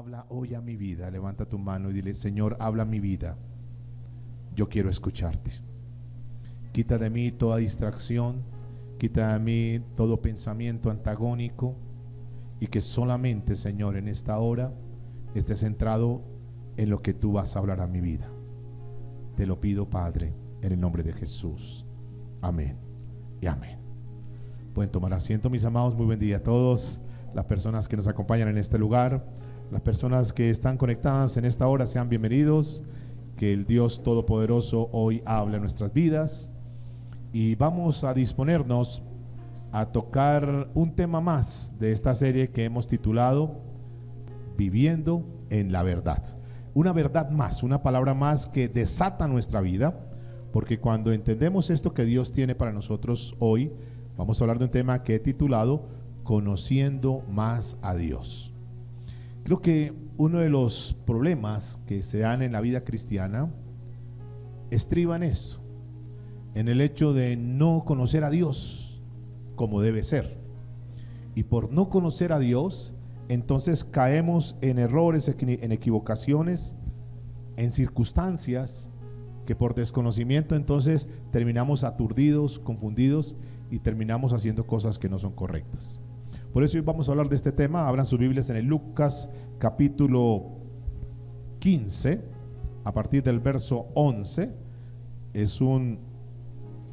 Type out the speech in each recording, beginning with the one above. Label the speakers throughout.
Speaker 1: habla hoy a mi vida. Levanta tu mano y dile: Señor, habla a mi vida. Yo quiero escucharte. Quita de mí toda distracción, quita de mí todo pensamiento antagónico, y que solamente, Señor, en esta hora esté centrado en lo que tú vas a hablar a mi vida. Te lo pido, Padre, en el nombre de Jesús. Amén y amén. Pueden tomar asiento, mis amados. Muy buen día a todos las personas que nos acompañan en este lugar, las personas que están conectadas en esta hora. Sean bienvenidos. Que el Dios Todopoderoso hoy hable en nuestras vidas, y vamos a disponernos a tocar un tema más de esta serie que hemos titulado Viviendo en la Verdad. Una verdad más, una palabra más que desata nuestra vida, porque cuando entendemos esto que Dios tiene para nosotros hoy, vamos a hablar de un tema que he titulado Conociendo más a Dios. Creo que uno de los problemas que se dan en la vida cristiana estriba en esto, en el hecho de no conocer a Dios como debe ser. Y por no conocer a Dios, entonces caemos en errores, en equivocaciones, en circunstancias que por desconocimiento entonces terminamos aturdidos, confundidos, y terminamos haciendo cosas que no son correctas. Por eso hoy vamos a hablar de este tema. Abran sus Biblias en el Lucas capítulo 15, a partir del verso 11. Es un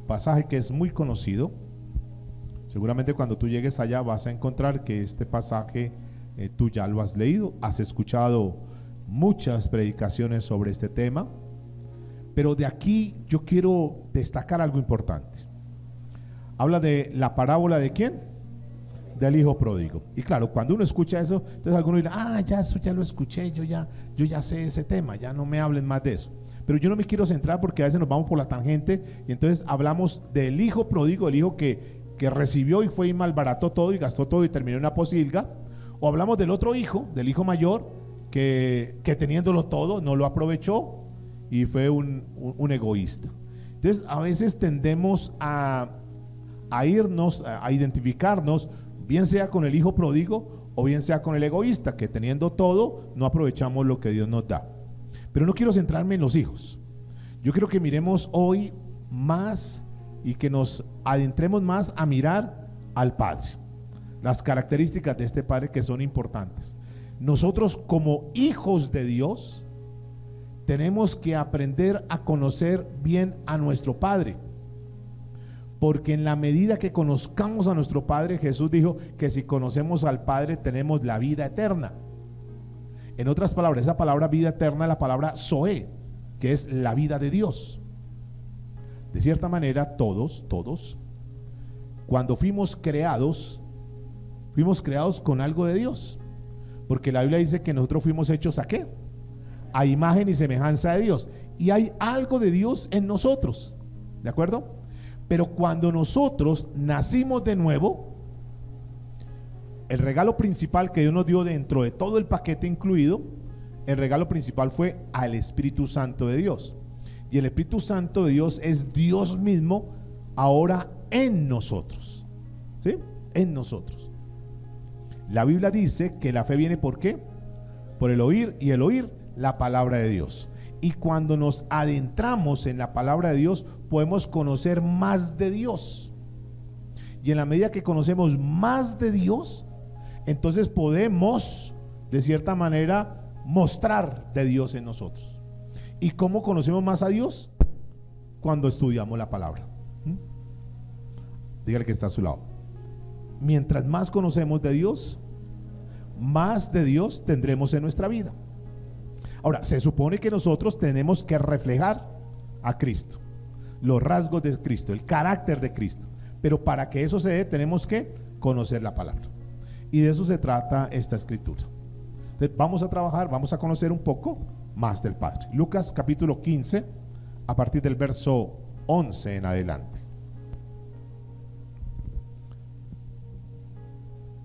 Speaker 1: pasaje que es muy conocido. Seguramente cuando tú llegues allá vas a encontrar que este pasaje tú ya lo has leído, has escuchado muchas predicaciones sobre este tema, pero de aquí yo quiero destacar algo importante. Habla de la parábola ¿de quién? Del hijo pródigo. Y claro, cuando uno escucha eso, entonces alguno dirá: ya eso ya lo escuché, yo ya sé ese tema, ya no me hablen más de eso. Pero yo no me quiero centrar, porque a veces nos vamos por la tangente y entonces hablamos del hijo pródigo, el hijo que recibió y fue y malbarató todo y gastó todo y terminó en una posilga. O hablamos del otro hijo, del hijo mayor, que teniéndolo todo no lo aprovechó y fue un egoísta. Entonces a veces tendemos a irnos, a identificarnos, bien sea con el hijo pródigo o bien sea con el egoísta, que teniendo todo no aprovechamos lo que Dios nos da. Pero no quiero centrarme en los hijos. Yo quiero que miremos hoy más y que nos adentremos más a mirar al Padre, las características de este Padre que son importantes. Nosotros como hijos de Dios tenemos que aprender a conocer bien a nuestro Padre, porque en la medida que conozcamos a nuestro Padre, Jesús dijo que si conocemos al Padre tenemos la vida eterna. En otras palabras, esa palabra vida eterna es la palabra Zoe, que es la vida de Dios. De cierta manera, todos, cuando fuimos creados con algo de Dios, porque la Biblia dice que nosotros fuimos hechos ¿a qué? A imagen y semejanza de Dios, y hay algo de Dios en nosotros, ¿de acuerdo? Pero cuando nosotros nacimos de nuevo, el regalo principal que Dios nos dio, dentro de todo el paquete incluido, el regalo principal fue al Espíritu Santo de Dios. Y el Espíritu Santo de Dios es Dios mismo ahora en nosotros, ¿sí? En nosotros. La Biblia dice que la fe viene ¿por qué? Por el oír, y el oír la palabra de Dios. Y cuando nos adentramos en la palabra de Dios, podemos conocer más de Dios. Y en la medida que conocemos más de Dios, entonces podemos, de cierta manera, mostrar de Dios en nosotros. ¿Y cómo conocemos más a Dios? Cuando estudiamos la palabra. Dígale que está a su lado. Mientras más conocemos de Dios, más de Dios tendremos en nuestra vida. Ahora, se supone que nosotros tenemos que reflejar a Cristo, los rasgos de Cristo, el carácter de Cristo. Pero para que eso se dé, tenemos que conocer la palabra. Y de eso se trata esta escritura. Entonces, vamos a trabajar, vamos a conocer un poco más del Padre. Lucas capítulo 15, a partir del verso 11 en adelante.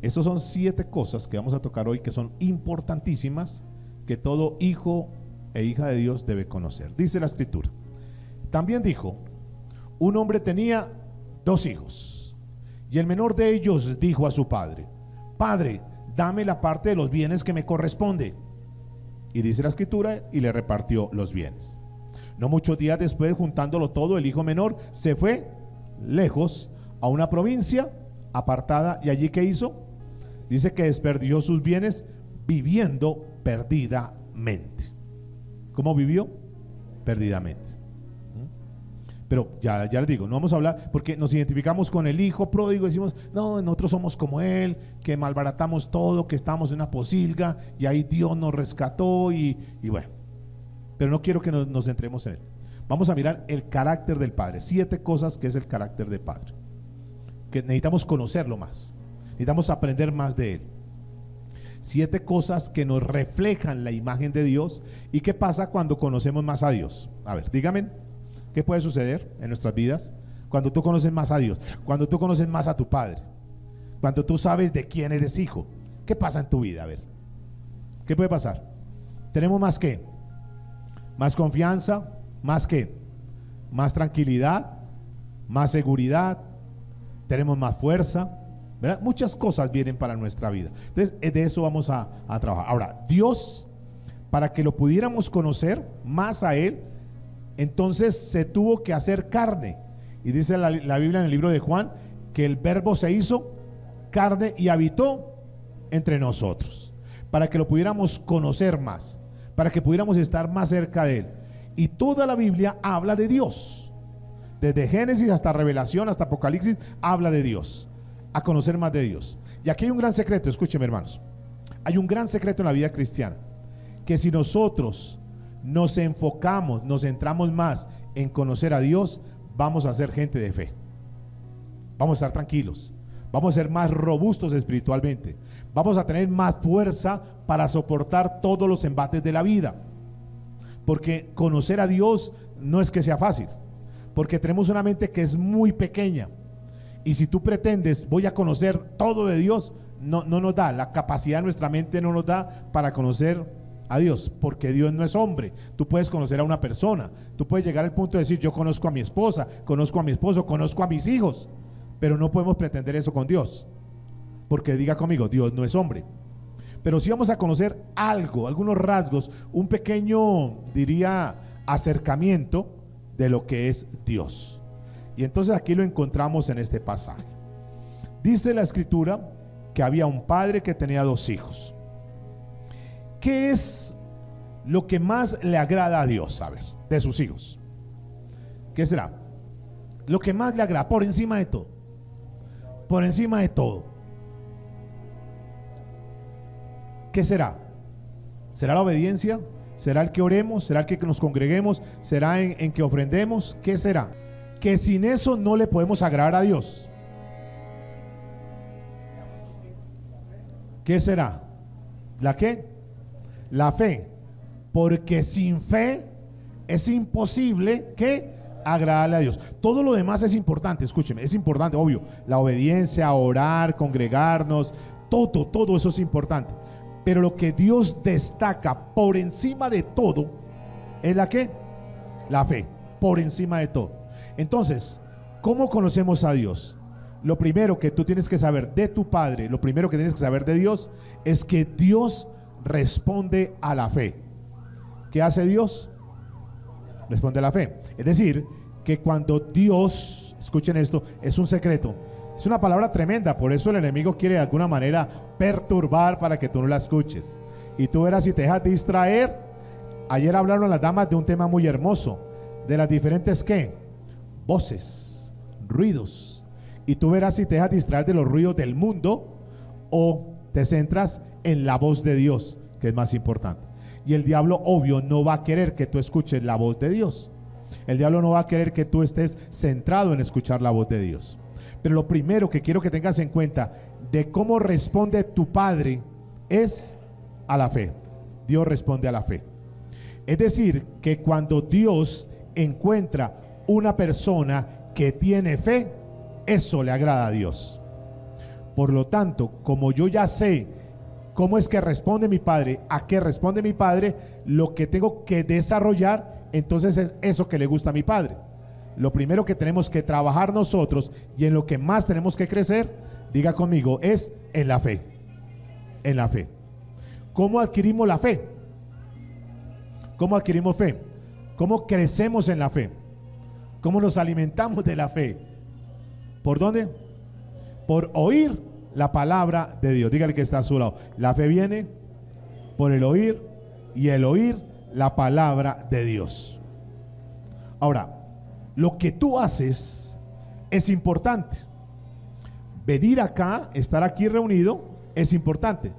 Speaker 1: Estas son 7 cosas que vamos a tocar hoy, que son importantísimas, que todo hijo e hija de Dios debe conocer. Dice la escritura: también dijo: un hombre tenía 2 hijos, y el menor de ellos dijo a su padre: Padre, dame la parte de los bienes que me corresponde. Y dice la escritura, y le repartió los bienes. No muchos días después, juntándolo todo, el hijo menor se fue lejos a una provincia apartada. ¿Y allí qué hizo? Dice que desperdició sus bienes viviendo perdidamente. ¿Cómo vivió? Perdidamente. Pero ya les digo, no vamos a hablar, porque nos identificamos con el hijo pródigo, decimos, no, nosotros somos como él, que malbaratamos todo, que estamos en una posilga y ahí Dios nos rescató y bueno, pero no quiero que nos centremos en él. Vamos a mirar el carácter del Padre, 7 cosas que es el carácter del Padre, que necesitamos conocerlo más, necesitamos aprender más de él. 7 cosas que nos reflejan la imagen de Dios. ¿Y qué pasa cuando conocemos más a Dios? A ver, dígame. ¿Qué puede suceder en nuestras vidas cuando tú conoces más a Dios? Cuando tú conoces más a tu Padre, cuando tú sabes de quién eres hijo. ¿Qué pasa en tu vida? A ver, ¿qué puede pasar? Tenemos más ¿qué? Más confianza, más ¿qué? Más tranquilidad, más seguridad, tenemos más fuerza, ¿verdad? Muchas cosas vienen para nuestra vida. Entonces, de eso vamos a trabajar. Ahora, Dios, para que lo pudiéramos conocer más a Él, entonces se tuvo que hacer carne. Y dice la Biblia en el libro de Juan que el verbo se hizo carne y habitó entre nosotros, para que lo pudiéramos conocer más, para que pudiéramos estar más cerca de él. Y toda la Biblia habla de Dios, desde Génesis hasta Revelación, hasta Apocalipsis, habla de Dios, a conocer más de Dios. Y aquí hay un gran secreto, escúcheme hermanos, hay un gran secreto en la vida cristiana, que si nosotros nos enfocamos, nos centramos más en conocer a Dios, vamos a ser gente de fe, vamos a estar tranquilos, vamos a ser más robustos espiritualmente, vamos a tener más fuerza para soportar todos los embates de la vida, porque conocer a Dios no es que sea fácil, porque tenemos una mente que es muy pequeña, y si tú pretendes voy a conocer todo de Dios, no nos da, la capacidad de nuestra mente no nos da para conocer a Dios, porque Dios no es hombre. Tú puedes conocer a una persona, tú puedes llegar al punto de decir yo conozco a mi esposa, conozco a mi esposo, conozco a mis hijos, pero no podemos pretender eso con Dios, porque diga conmigo, Dios no es hombre. Pero sí vamos a conocer algo, algunos rasgos, un pequeño, diría, acercamiento de lo que es Dios. Y entonces aquí lo encontramos en este pasaje. Dice la escritura que había un padre que tenía 2 hijos. ¿Qué es lo que más le agrada a Dios, a ver, de sus hijos? ¿Qué será? Lo que más le agrada, por encima de todo. Por encima de todo. ¿Qué será? ¿Será la obediencia? ¿Será el que oremos? ¿Será el que nos congreguemos? ¿Será en que ofrendemos? ¿Qué será? Que sin eso no le podemos agradar a Dios. ¿Qué será? ¿La qué? La fe, porque sin fe es imposible que agradarle a Dios. Todo lo demás es importante, escúcheme, es importante, obvio, la obediencia, orar, congregarnos, todo eso es importante. Pero lo que Dios destaca por encima de todo es la ¿qué? La fe, por encima de todo. Entonces, ¿cómo conocemos a Dios? Lo primero que tú tienes que saber de tu Padre, lo primero que tienes que saber de Dios es que Dios responde a la fe. ¿Qué hace Dios? Responde a la fe. Es decir, que cuando Dios, escuchen esto, es un secreto, es una palabra tremenda, por eso el enemigo quiere de alguna manera perturbar para que tú no la escuches. Y tú verás si te dejas distraer. Ayer hablaron las damas de un tema muy hermoso, de las diferentes ¿qué? Voces, ruidos. Y tú verás si te dejas distraer de los ruidos del mundo o te centras en la voz de Dios, que es más importante. Y el diablo, obvio, no va a querer que tú escuches la voz de Dios. El diablo no va a querer que tú estés centrado en escuchar la voz de Dios. Pero lo primero que quiero que tengas en cuenta de cómo responde tu Padre es a la fe. Dios responde a la fe. Es decir, que cuando Dios encuentra una persona que tiene fe, eso le agrada a Dios. Por lo tanto, como yo ya sé cómo es que responde mi Padre, a qué responde mi Padre, lo que tengo que desarrollar, entonces es eso que le gusta a mi Padre. Lo primero que tenemos que trabajar nosotros y en lo que más tenemos que crecer, diga conmigo, es en la fe. En la fe. ¿Cómo adquirimos la fe? ¿Cómo adquirimos fe? ¿Cómo crecemos en la fe? ¿Cómo nos alimentamos de la fe? ¿Por dónde? Por oír la palabra de Dios. Dígale que está a su lado. La fe viene por el oír, y el oír la palabra de Dios. Ahora, lo que tú haces es importante. Venir acá, estar aquí reunido, es importante.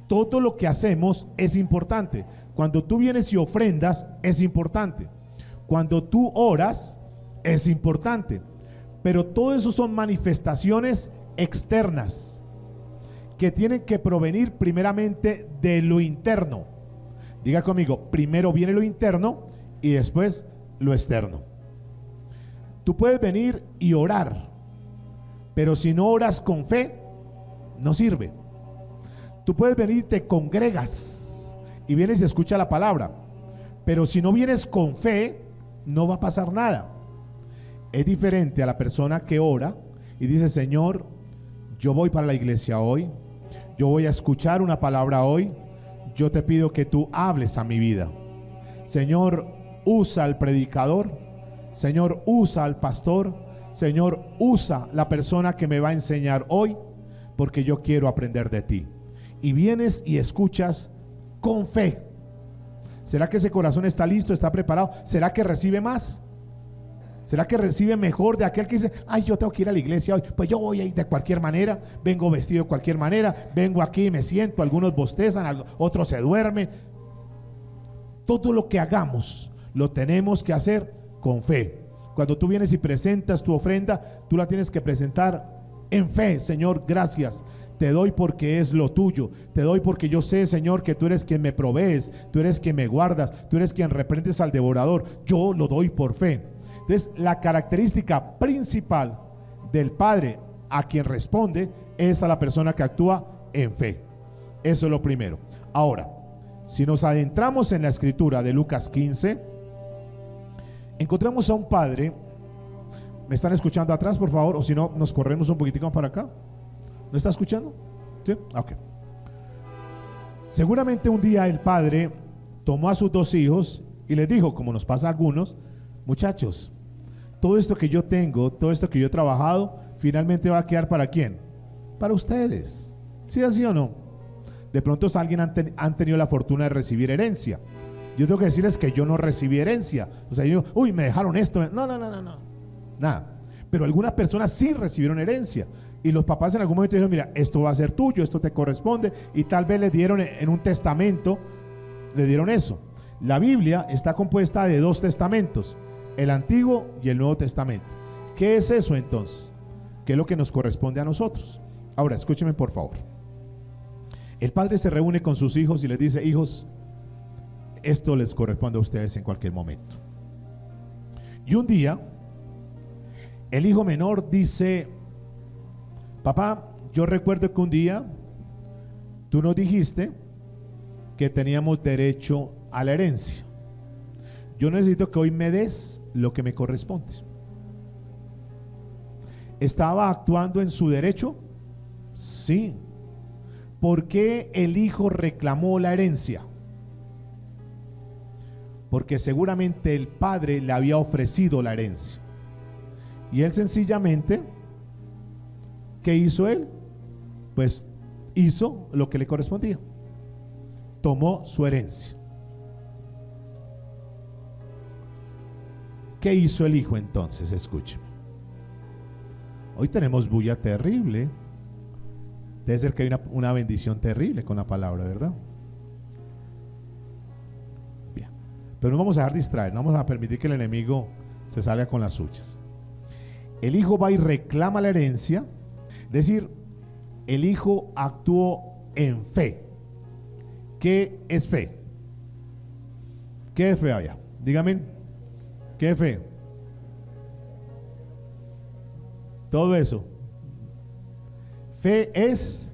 Speaker 1: Todo lo que hacemos es importante. Cuando tú vienes y ofrendas, es importante. Cuando tú oras, es importante. Pero todo eso son manifestaciones externas que tienen que provenir primeramente de lo interno. Diga conmigo, primero viene lo interno y después lo externo. Tú puedes venir y orar, pero si no oras con fe, no sirve. Tú puedes venir y te congregas y vienes y escuchas la palabra, pero si no vienes con fe, no va a pasar nada. Es diferente a la persona que ora y dice: Señor, yo voy para la iglesia hoy, yo voy a escuchar una palabra hoy, yo te pido que tú hables a mi vida. Señor, usa al predicador, Señor, usa al pastor, Señor, usa la persona que me va a enseñar hoy, porque yo quiero aprender de ti. Y vienes y escuchas con fe. ¿Será que ese corazón está listo, está preparado? ¿Será que recibe más? ¿Será que recibe mejor de aquel que dice: ay, yo tengo que ir a la iglesia hoy, pues yo voy a ir de cualquier manera, vengo vestido de cualquier manera, vengo aquí y me siento, algunos bostezan, otros se duermen? Todo lo que hagamos lo tenemos que hacer con fe. Cuando tú vienes y presentas tu ofrenda, tú la tienes que presentar en fe. Señor, gracias, te doy porque es lo tuyo, te doy porque yo sé, Señor, que tú eres quien me provees, tú eres quien me guardas, tú eres quien reprendes al devorador. Yo lo doy por fe. Entonces, la característica principal del Padre a quien responde es a la persona que actúa en fe. Eso es lo primero. Ahora, si nos adentramos en la escritura de Lucas 15, encontramos a un padre. ¿Me están escuchando atrás, por favor? O si no, nos corremos un poquitico para acá. ¿No está escuchando? ¿Sí? Ok. Seguramente un día el padre tomó a sus dos hijos y les dijo, como nos pasa a algunos: muchachos, todo esto que yo tengo, todo esto que yo he trabajado, finalmente va a quedar ¿para quién? Para ustedes. ¿Sí, así o no? De pronto alguien han tenido la fortuna de recibir herencia. Yo tengo que decirles que yo no recibí herencia. O sea, yo, uy, me dejaron esto. No, nada. Pero algunas personas sí recibieron herencia. Y los papás en algún momento dijeron: mira, esto va a ser tuyo, esto te corresponde. Y tal vez le dieron en un testamento, le dieron eso. La Biblia está compuesta de dos testamentos: el Antiguo y el Nuevo Testamento. ¿Qué es eso entonces? ¿Qué es lo que nos corresponde a nosotros? Ahora, escúchenme por favor. El padre se reúne con sus hijos y les dice: hijos, esto les corresponde a ustedes en cualquier momento. Y un día, el hijo menor dice: papá, yo recuerdo que un día tú nos dijiste que teníamos derecho a la herencia. Yo necesito que hoy me des lo que me corresponde. ¿Estaba actuando en su derecho? Sí. ¿Por qué el hijo reclamó la herencia? Porque seguramente el padre le había ofrecido la herencia. Y él sencillamente, ¿qué hizo él? Pues hizo lo que le correspondía. Tomó su herencia. ¿Qué hizo el hijo entonces? Escúcheme. Hoy tenemos bulla terrible. Debe ser que hay una bendición terrible con la palabra, ¿verdad? Bien. Pero no vamos a dejar distraer, no vamos a permitir que el enemigo se salga con las suyas. El hijo va y reclama la herencia. Es decir, el hijo actuó en fe. ¿Qué es fe? ¿Qué es fe allá? Dígame, ¿qué es fe? Todo eso. Fe es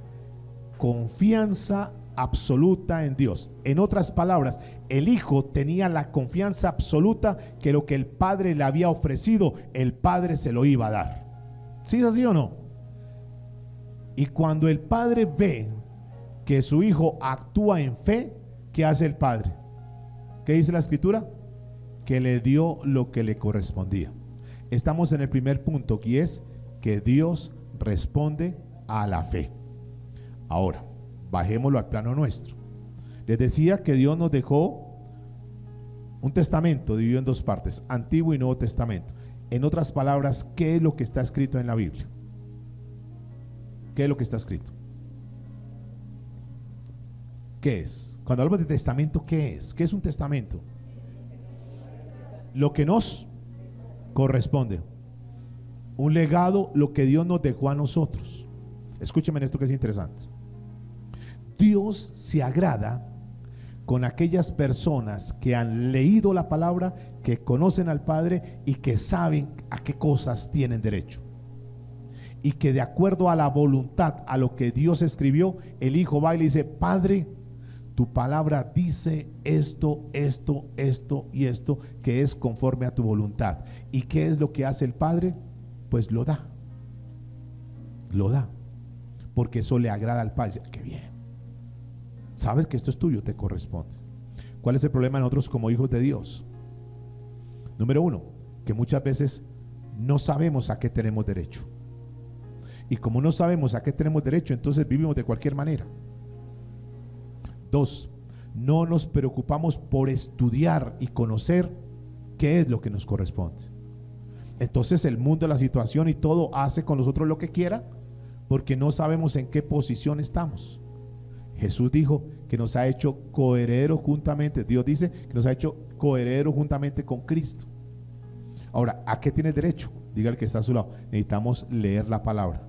Speaker 1: confianza absoluta en Dios. En otras palabras, el hijo tenía la confianza absoluta que lo que el padre le había ofrecido, el padre se lo iba a dar. ¿Sí es así o no? Y cuando el padre ve que su hijo actúa en fe, ¿qué hace el padre? ¿Qué dice la escritura? Que le dio lo que le correspondía. Estamos en el primer punto, y es que Dios responde a la fe. Ahora, bajémoslo al plano nuestro. Les decía que Dios nos dejó un testamento dividido en dos partes, Antiguo y Nuevo Testamento. En otras palabras, ¿qué es lo que está escrito en la Biblia? ¿Qué es lo que está escrito? ¿Qué es? Cuando hablamos de testamento, ¿qué es? ¿Qué es un testamento? Lo que nos corresponde. Un legado, lo que Dios nos dejó a nosotros. Escúcheme en esto que es interesante. Dios se agrada con aquellas personas que han leído la palabra, que conocen al Padre y que saben a qué cosas tienen derecho. Y que de acuerdo a la voluntad, a lo que Dios escribió, el Hijo va y le dice: Padre, tu palabra dice esto, esto, esto y esto, que es conforme a tu voluntad. ¿Y qué es lo que hace el Padre? Pues lo da. Lo da. Porque eso le agrada al Padre. Dice: qué bien. Sabes que esto es tuyo, te corresponde. ¿Cuál es el problema de nosotros como hijos de Dios? Número uno, que muchas veces no sabemos a qué tenemos derecho. Y como no sabemos a qué tenemos derecho, entonces vivimos de cualquier manera. Dos, no nos preocupamos por estudiar y conocer qué es lo que nos corresponde. Entonces el mundo, la situación y todo hace con nosotros lo que quiera, porque no sabemos en qué posición estamos. Jesús dijo que nos ha hecho coherederos juntamente. Dios dice que nos ha hecho coherederos juntamente con Cristo. Ahora, ¿a qué tienes derecho? Diga el que está a su lado: necesitamos leer la palabra,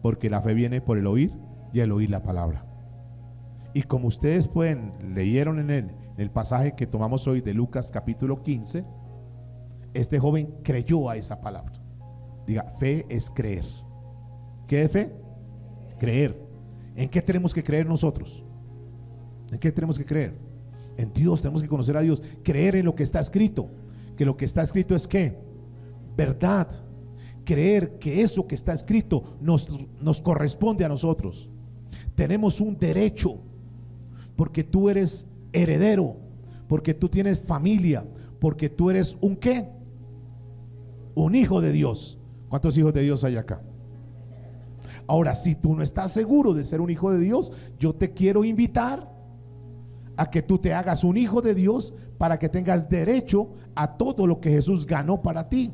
Speaker 1: porque la fe viene por el oír y el oír la palabra. Y como ustedes leyeron en el pasaje que tomamos hoy de Lucas capítulo 15, este joven creyó a esa palabra. Diga, fe es creer. ¿Qué es fe? Creer. ¿En qué tenemos que creer nosotros? ¿En qué tenemos que creer? En Dios. Tenemos que conocer a Dios, creer en lo que está escrito. Que lo que está escrito es ¿qué? Verdad. Creer que eso que está escrito nos corresponde a nosotros. Tenemos un derecho, porque tú eres heredero, porque tú tienes familia, porque tú eres un ¿qué? Un hijo de Dios. ¿Cuántos hijos de Dios hay acá? Ahora, si tú no estás seguro de ser un hijo de Dios, yo te quiero invitar a que tú te hagas un hijo de Dios, para que tengas derecho a todo lo que Jesús ganó para ti,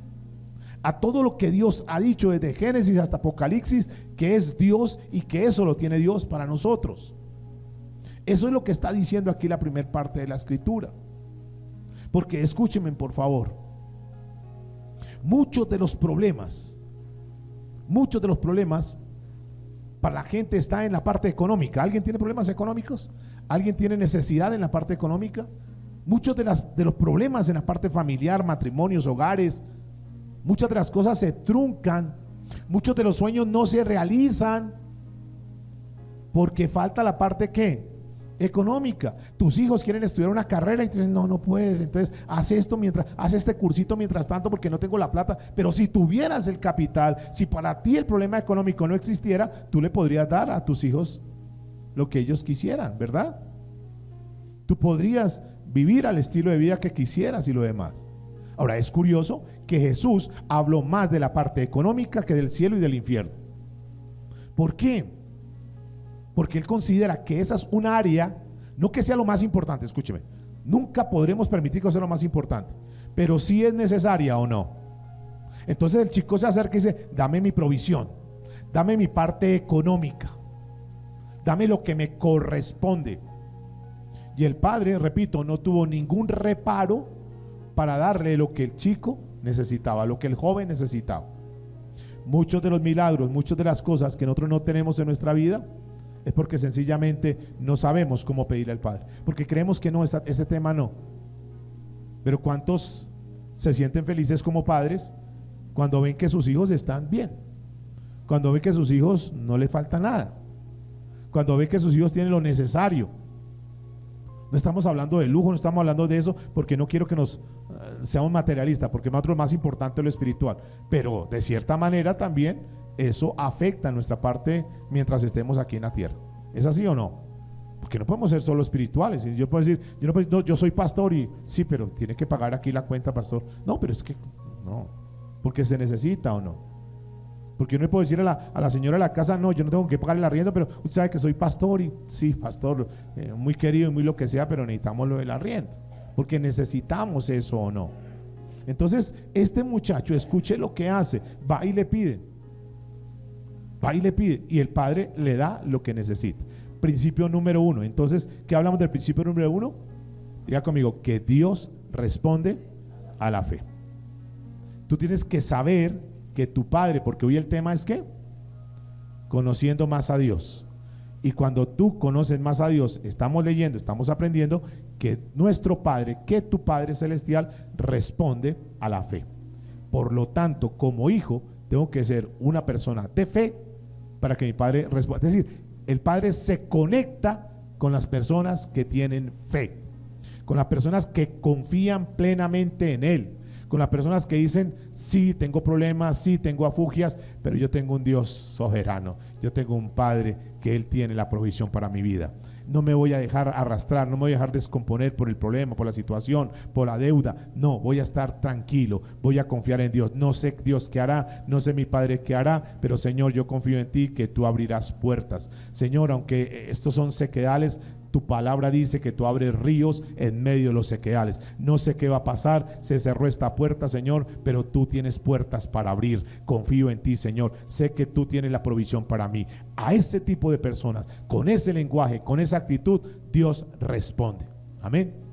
Speaker 1: a todo lo que Dios ha dicho desde Génesis hasta Apocalipsis, que es Dios y que eso lo tiene Dios para nosotros. Eso es lo que está diciendo aquí la primera parte de la escritura. Porque escúchenme por favor, muchos de los problemas para la gente está en la parte económica. ¿Alguien tiene problemas económicos? ¿Alguien tiene necesidad en la parte económica? Muchos de los problemas en la parte familiar, matrimonios, hogares, muchas de las cosas se truncan, muchos de los sueños no se realizan porque falta la parte ¿qué? Económica. Tus hijos quieren estudiar una carrera y te dicen: no puedes, entonces haz este cursito mientras tanto, porque no tengo la plata. Pero si tuvieras el capital, si para ti el problema económico no existiera, tú le podrías dar a tus hijos lo que ellos quisieran, ¿verdad? Tú podrías vivir al estilo de vida que quisieras y lo demás. Ahora, es curioso que Jesús habló más de la parte económica que del cielo y del infierno. ¿Por qué? Porque Él considera que esa es un área, no que sea lo más importante, escúcheme, nunca podremos permitir que sea lo más importante, pero sí es necesaria o no. Entonces el chico se acerca y dice: dame mi provisión, dame mi parte económica, dame lo que me corresponde. Y el padre, repito, no tuvo ningún reparo para darle lo que el chico necesitaba, lo que el joven necesitaba. Muchos de los milagros, muchas de las cosas que nosotros no tenemos en nuestra vida, es porque sencillamente no sabemos cómo pedirle al Padre, porque creemos que no, ese tema no. Pero ¿cuántos se sienten felices como padres cuando ven que sus hijos están bien? Cuando ven que sus hijos no le falta nada, cuando ven que sus hijos tienen lo necesario. No estamos hablando de lujo, no estamos hablando de eso, porque no quiero que seamos materialistas, porque nosotros es más importante lo espiritual, pero de cierta manera también eso afecta nuestra parte mientras estemos aquí en la tierra. ¿Es así o no? Porque no podemos ser solo espirituales. Yo puedo decir, yo no puedo decir, no, yo soy pastor y sí, pero tiene que pagar aquí la cuenta, pastor. No, pero es que no, porque se necesita o no. Porque yo no puedo decir a la señora de la casa, no, yo no tengo que pagar el arriendo, pero usted sabe que soy pastor y sí, pastor, muy querido y muy lo que sea, pero necesitamos lo del arriendo, porque necesitamos eso o no. Entonces, este muchacho, escuche lo que hace, va y le pide, y el padre le da lo que necesita. Principio número 1. Entonces, ¿qué hablamos del principio número 1? Diga conmigo, que Dios responde a la fe. Tú tienes que saber que tu padre, porque hoy el tema es ¿qué? Conociendo más a Dios. Y cuando tú conoces más a Dios, estamos leyendo, estamos aprendiendo que nuestro Padre, que tu Padre Celestial responde a la fe. Por lo tanto, como hijo, tengo que ser una persona de fe para que mi Padre responda. Es decir, el Padre se conecta con las personas que tienen fe, con las personas que confían plenamente en Él, con las personas que dicen, sí, tengo problemas, sí, tengo afugias, pero yo tengo un Dios soberano, yo tengo un Padre que Él tiene la provisión para mi vida. No me voy a dejar arrastrar, no me voy a dejar descomponer por el problema, por la situación, por la deuda. No, voy a estar tranquilo, voy a confiar en Dios. No sé Dios qué hará, no sé mi Padre qué hará, pero Señor, yo confío en ti, que tú abrirás puertas. Señor, aunque estos son sequedales, tu palabra dice que tú abres ríos en medio de los sequedales. No sé qué va a pasar, se cerró esta puerta, Señor, pero tú tienes puertas para abrir. Confío en ti, Señor. Sé que tú tienes la provisión para mí. A ese tipo de personas, con ese lenguaje, con esa actitud, Dios responde. Amén.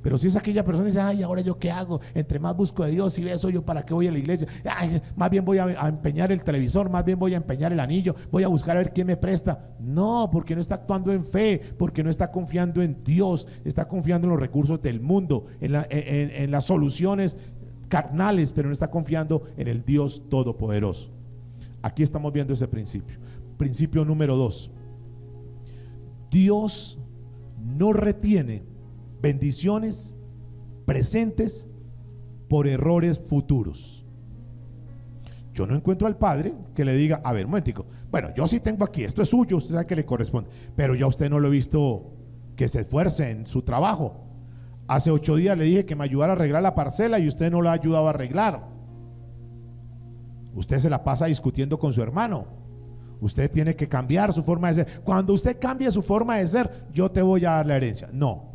Speaker 1: Pero si es aquella persona que dice, ay, ahora yo qué hago, entre más busco de Dios y eso, yo para qué voy a la iglesia, ay, más bien voy a empeñar el televisor, más bien voy a empeñar el anillo, voy a buscar a ver quién me presta. No, porque no está actuando en fe, porque no está confiando en Dios, está confiando en los recursos del mundo, en las soluciones carnales, pero no está confiando en el Dios todopoderoso. Aquí estamos viendo ese principio. Principio número 2. Dios no retiene bendiciones presentes por errores futuros. Yo no encuentro al Padre que le diga, a ver, un momentico, bueno, yo sí tengo aquí, esto es suyo, usted sabe que le corresponde, pero ya usted no lo he visto que se esfuerce en su trabajo. Hace 8 días le dije que me ayudara a arreglar la parcela y usted no lo ha ayudado a arreglar. Usted se la pasa discutiendo con su hermano. Usted tiene que cambiar su forma de ser. Cuando usted cambie su forma de ser, yo te voy a dar la herencia. No.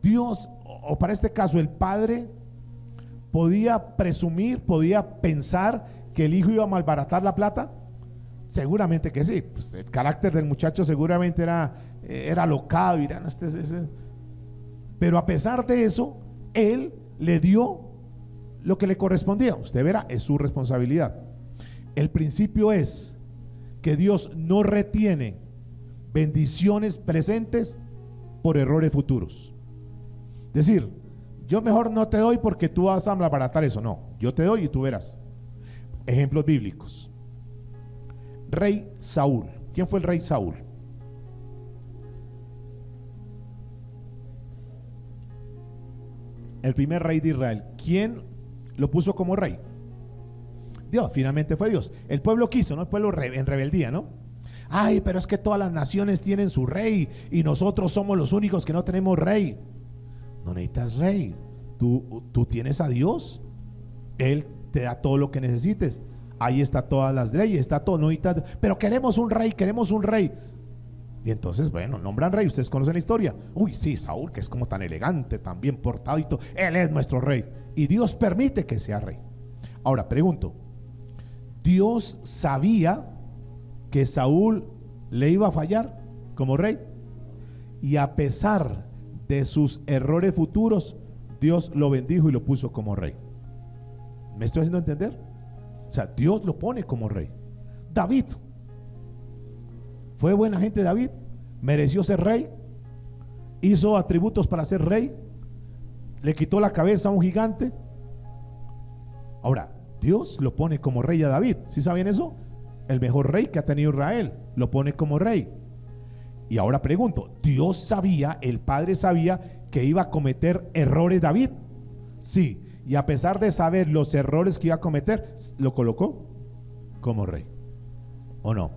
Speaker 1: Dios, o para este caso el padre, podía presumir, podía pensar que el hijo iba a malbaratar la plata. Seguramente que sí. Pues el carácter del muchacho seguramente era alocado, dirán, pero a pesar de eso, él le dio lo que le correspondía. Usted verá, es su responsabilidad. El principio es que Dios no retiene bendiciones presentes por errores futuros. Es decir, yo mejor no te doy porque tú vas a malbaratar eso. No, yo te doy y tú verás. Ejemplos bíblicos. Rey Saúl. ¿Quién fue el rey Saúl? El primer rey de Israel. ¿Quién lo puso como rey? Dios, finalmente fue Dios. El pueblo quiso, ¿no? El pueblo en rebeldía, ¿no? Ay, pero es que todas las naciones tienen su rey y nosotros somos los únicos que no tenemos rey. No necesitas rey. Tú tienes a Dios. Él te da todo lo que necesites. Ahí está todas las leyes, está todo. No necesitas, pero queremos un rey, queremos un rey. Y entonces, bueno, nombran rey. Ustedes conocen la historia. Uy, sí, Saúl, que es como tan elegante, tan bien portado y todo. Él es nuestro rey. Y Dios permite que sea rey. Ahora, pregunto. ¿Dios sabía que Saúl le iba a fallar como rey? Y a pesar de sus errores futuros, Dios lo bendijo y lo puso como rey. ¿Me estoy haciendo entender? O sea, Dios lo pone como rey. David, ¿fue buena gente David? ¿Mereció ser rey? ¿Hizo atributos para ser rey? ¿Le quitó la cabeza a un gigante? Ahora, Dios lo pone como rey a David. ¿Sí saben eso? El mejor rey que ha tenido Israel, lo pone como rey. Y ahora pregunto, ¿Dios sabía, el Padre sabía que iba a cometer errores David? Sí, y a pesar de saber los errores que iba a cometer, lo colocó como rey, ¿o no?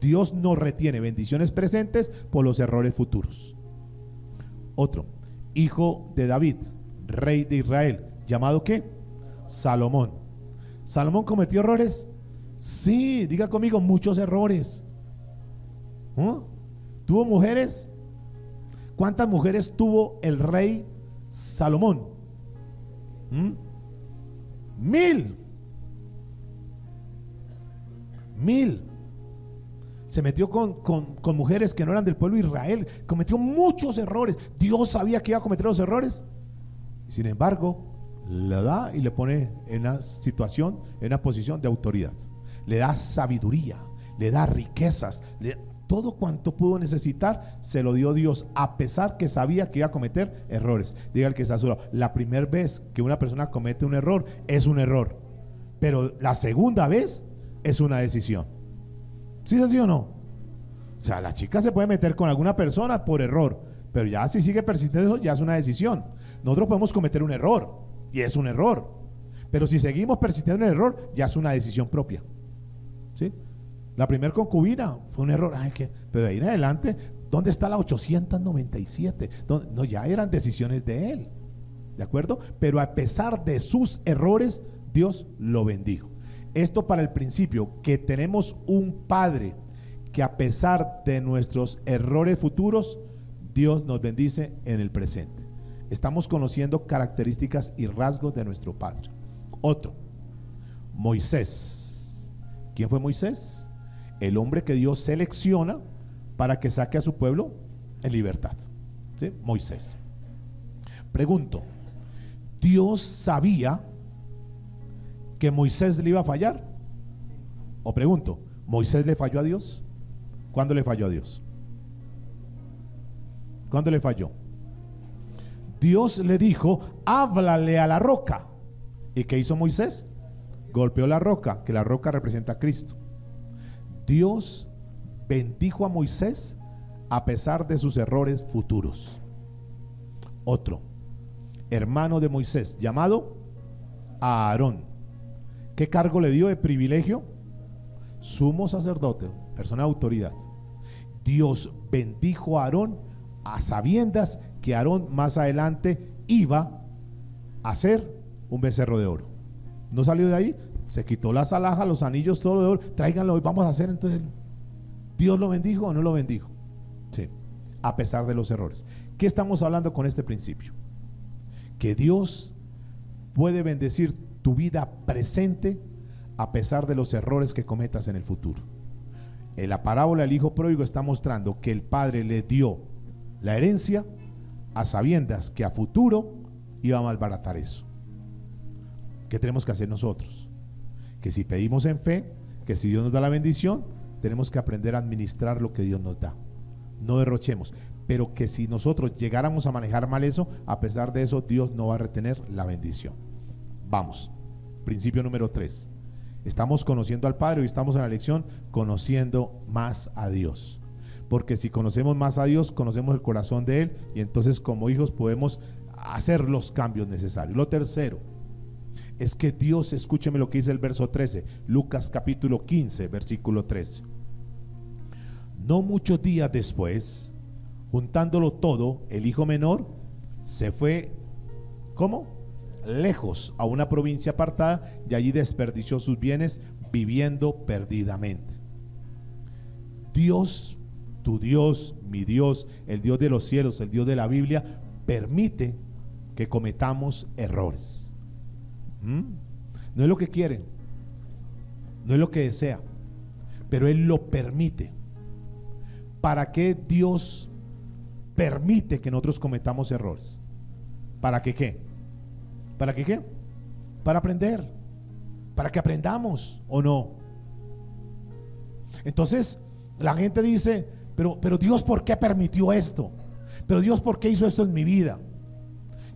Speaker 1: Dios no retiene bendiciones presentes por los errores futuros. Otro, hijo de David, rey de Israel, llamado ¿qué? Salomón. ¿Salomón cometió errores? Sí, diga conmigo, muchos errores. ¿Tuvo mujeres? ¿Cuántas mujeres tuvo el rey Salomón? 1000. Se metió con mujeres que no eran del pueblo de Israel. Cometió muchos errores. Dios sabía que iba a cometer los errores. Sin embargo, le da y le pone en una situación, en una posición de autoridad. Le da sabiduría, le da riquezas, todo cuanto pudo necesitar se lo dio Dios, a pesar que sabía que iba a cometer errores. Diga el que está a su lado, la primera vez que una persona comete un error es un error, pero la segunda vez es una decisión. ¿Sí es así o no? O sea, la chica se puede meter con alguna persona por error, pero ya si sigue persistiendo, ya es una decisión. Nosotros podemos cometer un error, y es un error, pero si seguimos persistiendo en el error, ya es una decisión propia. ¿Sí? La primera concubina fue un error. Pero de ahí en adelante, ¿dónde está la 897? No, ya eran decisiones de él. ¿De acuerdo? Pero a pesar de sus errores, Dios lo bendijo. Esto para el principio, que tenemos un Padre que a pesar de nuestros errores futuros, Dios nos bendice en el presente. Estamos conociendo características y rasgos de nuestro Padre. Otro, Moisés. ¿Quién fue Moisés? El hombre que Dios selecciona para que saque a su pueblo en libertad. ¿Sí? Moisés. Pregunto, ¿Dios sabía que Moisés le iba a fallar? O pregunto, ¿Moisés le falló a Dios? ¿Cuándo le falló a Dios? ¿Cuándo le falló? Dios le dijo, háblale a la roca. ¿Y qué hizo Moisés? Golpeó la roca, que la roca representa a Cristo. Dios bendijo a Moisés a pesar de sus errores futuros. Otro, hermano de Moisés, llamado Aarón. ¿Qué cargo le dio de privilegio? Sumo sacerdote, persona de autoridad. Dios bendijo a Aarón a sabiendas que Aarón más adelante iba a ser un becerro de oro. No salió de ahí, se quitó las alhajas, los anillos, todo de oro, tráiganlo y vamos a hacer. Entonces, ¿Dios lo bendijo o no lo bendijo? Sí, a pesar de los errores. ¿Qué estamos hablando con este principio? Que Dios puede bendecir tu vida presente a pesar de los errores que cometas en el futuro. En la parábola del hijo pródigo está mostrando que el padre le dio la herencia a sabiendas que a futuro iba a malbaratar eso. ¿Qué tenemos que hacer nosotros? Que si pedimos en fe, que si Dios nos da la bendición, tenemos que aprender a administrar lo que Dios nos da. No derrochemos, pero que si nosotros llegáramos a manejar mal eso, a pesar de eso, Dios no va a retener la bendición. Vamos, principio número 3. Estamos conociendo al Padre y estamos en la lección conociendo más a Dios. Porque si conocemos más a Dios, conocemos el corazón de Él y entonces como hijos podemos hacer los cambios necesarios. Lo tercero es que Dios, escúcheme lo que dice el verso 13, Lucas capítulo 15, versículo 13. No muchos días después, juntándolo todo, el hijo menor se fue, ¿cómo? Lejos, a una provincia apartada, y allí desperdició sus bienes viviendo perdidamente. Dios, tu Dios, mi Dios, el Dios de los cielos, el Dios de la Biblia, permite que cometamos errores. No es lo que quiere, no es lo que desea, pero Él lo permite. ¿Para qué Dios permite que nosotros cometamos errores? ¿Para qué qué? ¿Para qué qué? Para aprender, para que aprendamos o no. Entonces la gente dice, pero Dios, ¿por qué permitió esto? Pero Dios, ¿por qué hizo esto en mi vida?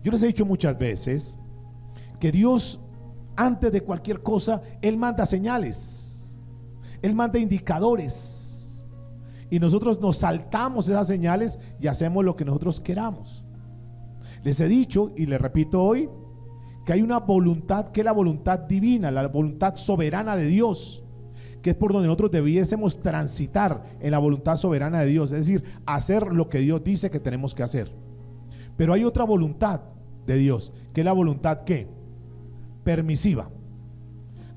Speaker 1: Yo les he dicho muchas veces que Dios, antes de cualquier cosa, Él manda señales, Él manda indicadores, y nosotros nos saltamos esas señales y hacemos lo que nosotros queramos. Les he dicho y les repito hoy que hay una voluntad que es la voluntad divina, la voluntad soberana de Dios, que es por donde nosotros debiésemos transitar en la voluntad soberana de Dios, es decir, hacer lo que Dios dice que tenemos que hacer. Pero hay otra voluntad de Dios, que es la voluntad ¿qué? Permisiva.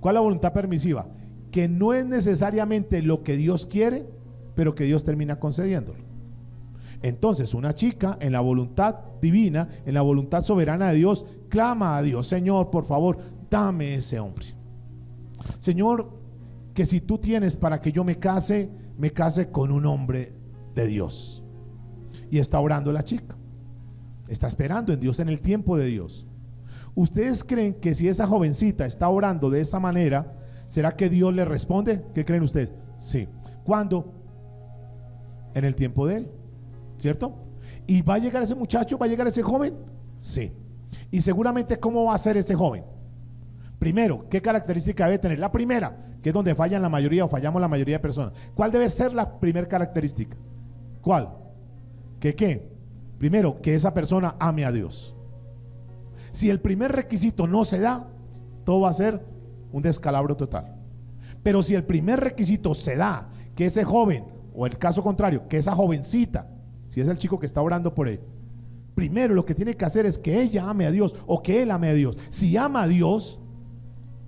Speaker 1: ¿Cuál es la voluntad permisiva? Que no es necesariamente lo que Dios quiere, pero que Dios termina concediéndolo. Entonces una chica en la voluntad divina, en la voluntad soberana de Dios, clama a Dios: Señor, por favor, dame ese hombre. Señor, que si tú tienes para que yo me case con un hombre de Dios. Y está orando la chica, está esperando en Dios, en el tiempo de Dios. ¿Ustedes creen que si esa jovencita está orando de esa manera, será que Dios le responde? ¿Qué creen ustedes? Sí. ¿Cuándo? En el tiempo de Él, ¿cierto? ¿Y va a llegar ese muchacho? ¿Va a llegar ese joven? Sí. Y seguramente, ¿cómo va a ser ese joven? Primero, ¿qué característica debe tener? La primera, que es donde fallan la mayoría o fallamos la mayoría de personas. ¿Cuál debe ser la primera característica? ¿Cuál? ¿Que qué? Primero, que esa persona ame a Dios. Si el primer requisito no se da, todo va a ser un descalabro total. Pero si el primer requisito se da, que ese joven, o el caso contrario, que esa jovencita, si es el chico que está orando por él, primero lo que tiene que hacer es que ella ame a Dios o que él ame a Dios. Si ama a Dios,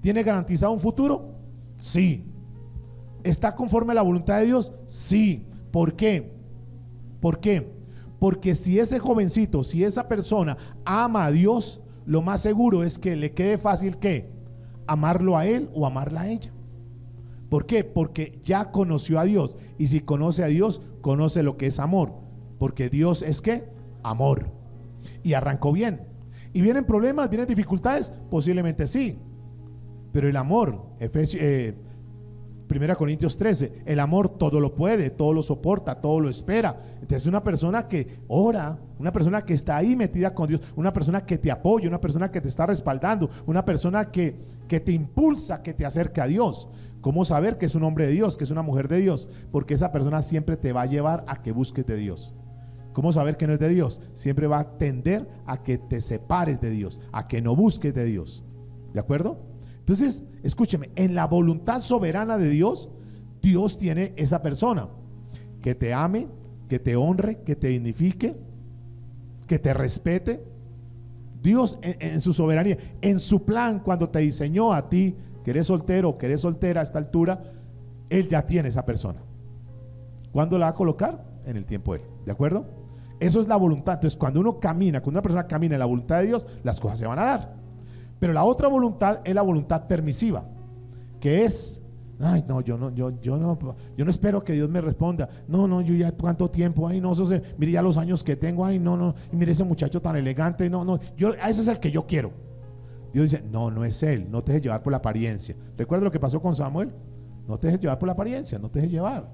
Speaker 1: ¿tiene garantizado un futuro? Sí. ¿Está conforme a la voluntad de Dios? Sí. ¿Por qué? ¿Por qué? Porque si ese jovencito, si esa persona ama a Dios, lo más seguro es que le quede fácil ¿qué? Amarlo a él o amarla a ella. ¿Por qué? Porque ya conoció a Dios, y si conoce a Dios, conoce lo que es amor, porque Dios es ¿qué? Amor. Y arrancó bien. ¿Y vienen problemas, vienen dificultades? Posiblemente sí, pero el amor, 1 Corintios 13, el amor todo lo puede, todo lo soporta, todo lo espera. Entonces una persona que ora, una persona que está ahí metida con Dios, una persona que te apoya, una persona que te está respaldando, una persona que te impulsa, que te acerca a Dios. ¿Cómo saber que es un hombre de Dios, que es una mujer de Dios? Porque esa persona siempre te va a llevar a que busques de Dios. ¿Cómo saber que no es de Dios? Siempre va a tender a que te separes de Dios, a que no busques de Dios. ¿De acuerdo? Entonces, escúcheme, en la voluntad soberana de Dios, Dios tiene esa persona que te ame, que te honre, que te dignifique, que te respete. Dios en su soberanía, en su plan, cuando te diseñó a ti, que eres soltero o que eres soltera a esta altura, Él ya tiene esa persona. ¿Cuándo la va a colocar? En el tiempo de Él. ¿De acuerdo? Eso es la voluntad. Entonces, cuando uno camina, cuando una persona camina en la voluntad de Dios, las cosas se van a dar. Pero la otra voluntad es la voluntad permisiva, que es: ay, no, yo no espero que Dios me responda. No, yo ya cuánto tiempo, ay, no, mire ya los años que tengo, ay, no, y mire ese muchacho tan elegante, no, ese es el que yo quiero. Dios dice: no es él, no te dejes llevar por la apariencia. ¿Recuerda lo que pasó con Samuel? No te dejes llevar por la apariencia, no te dejes llevar.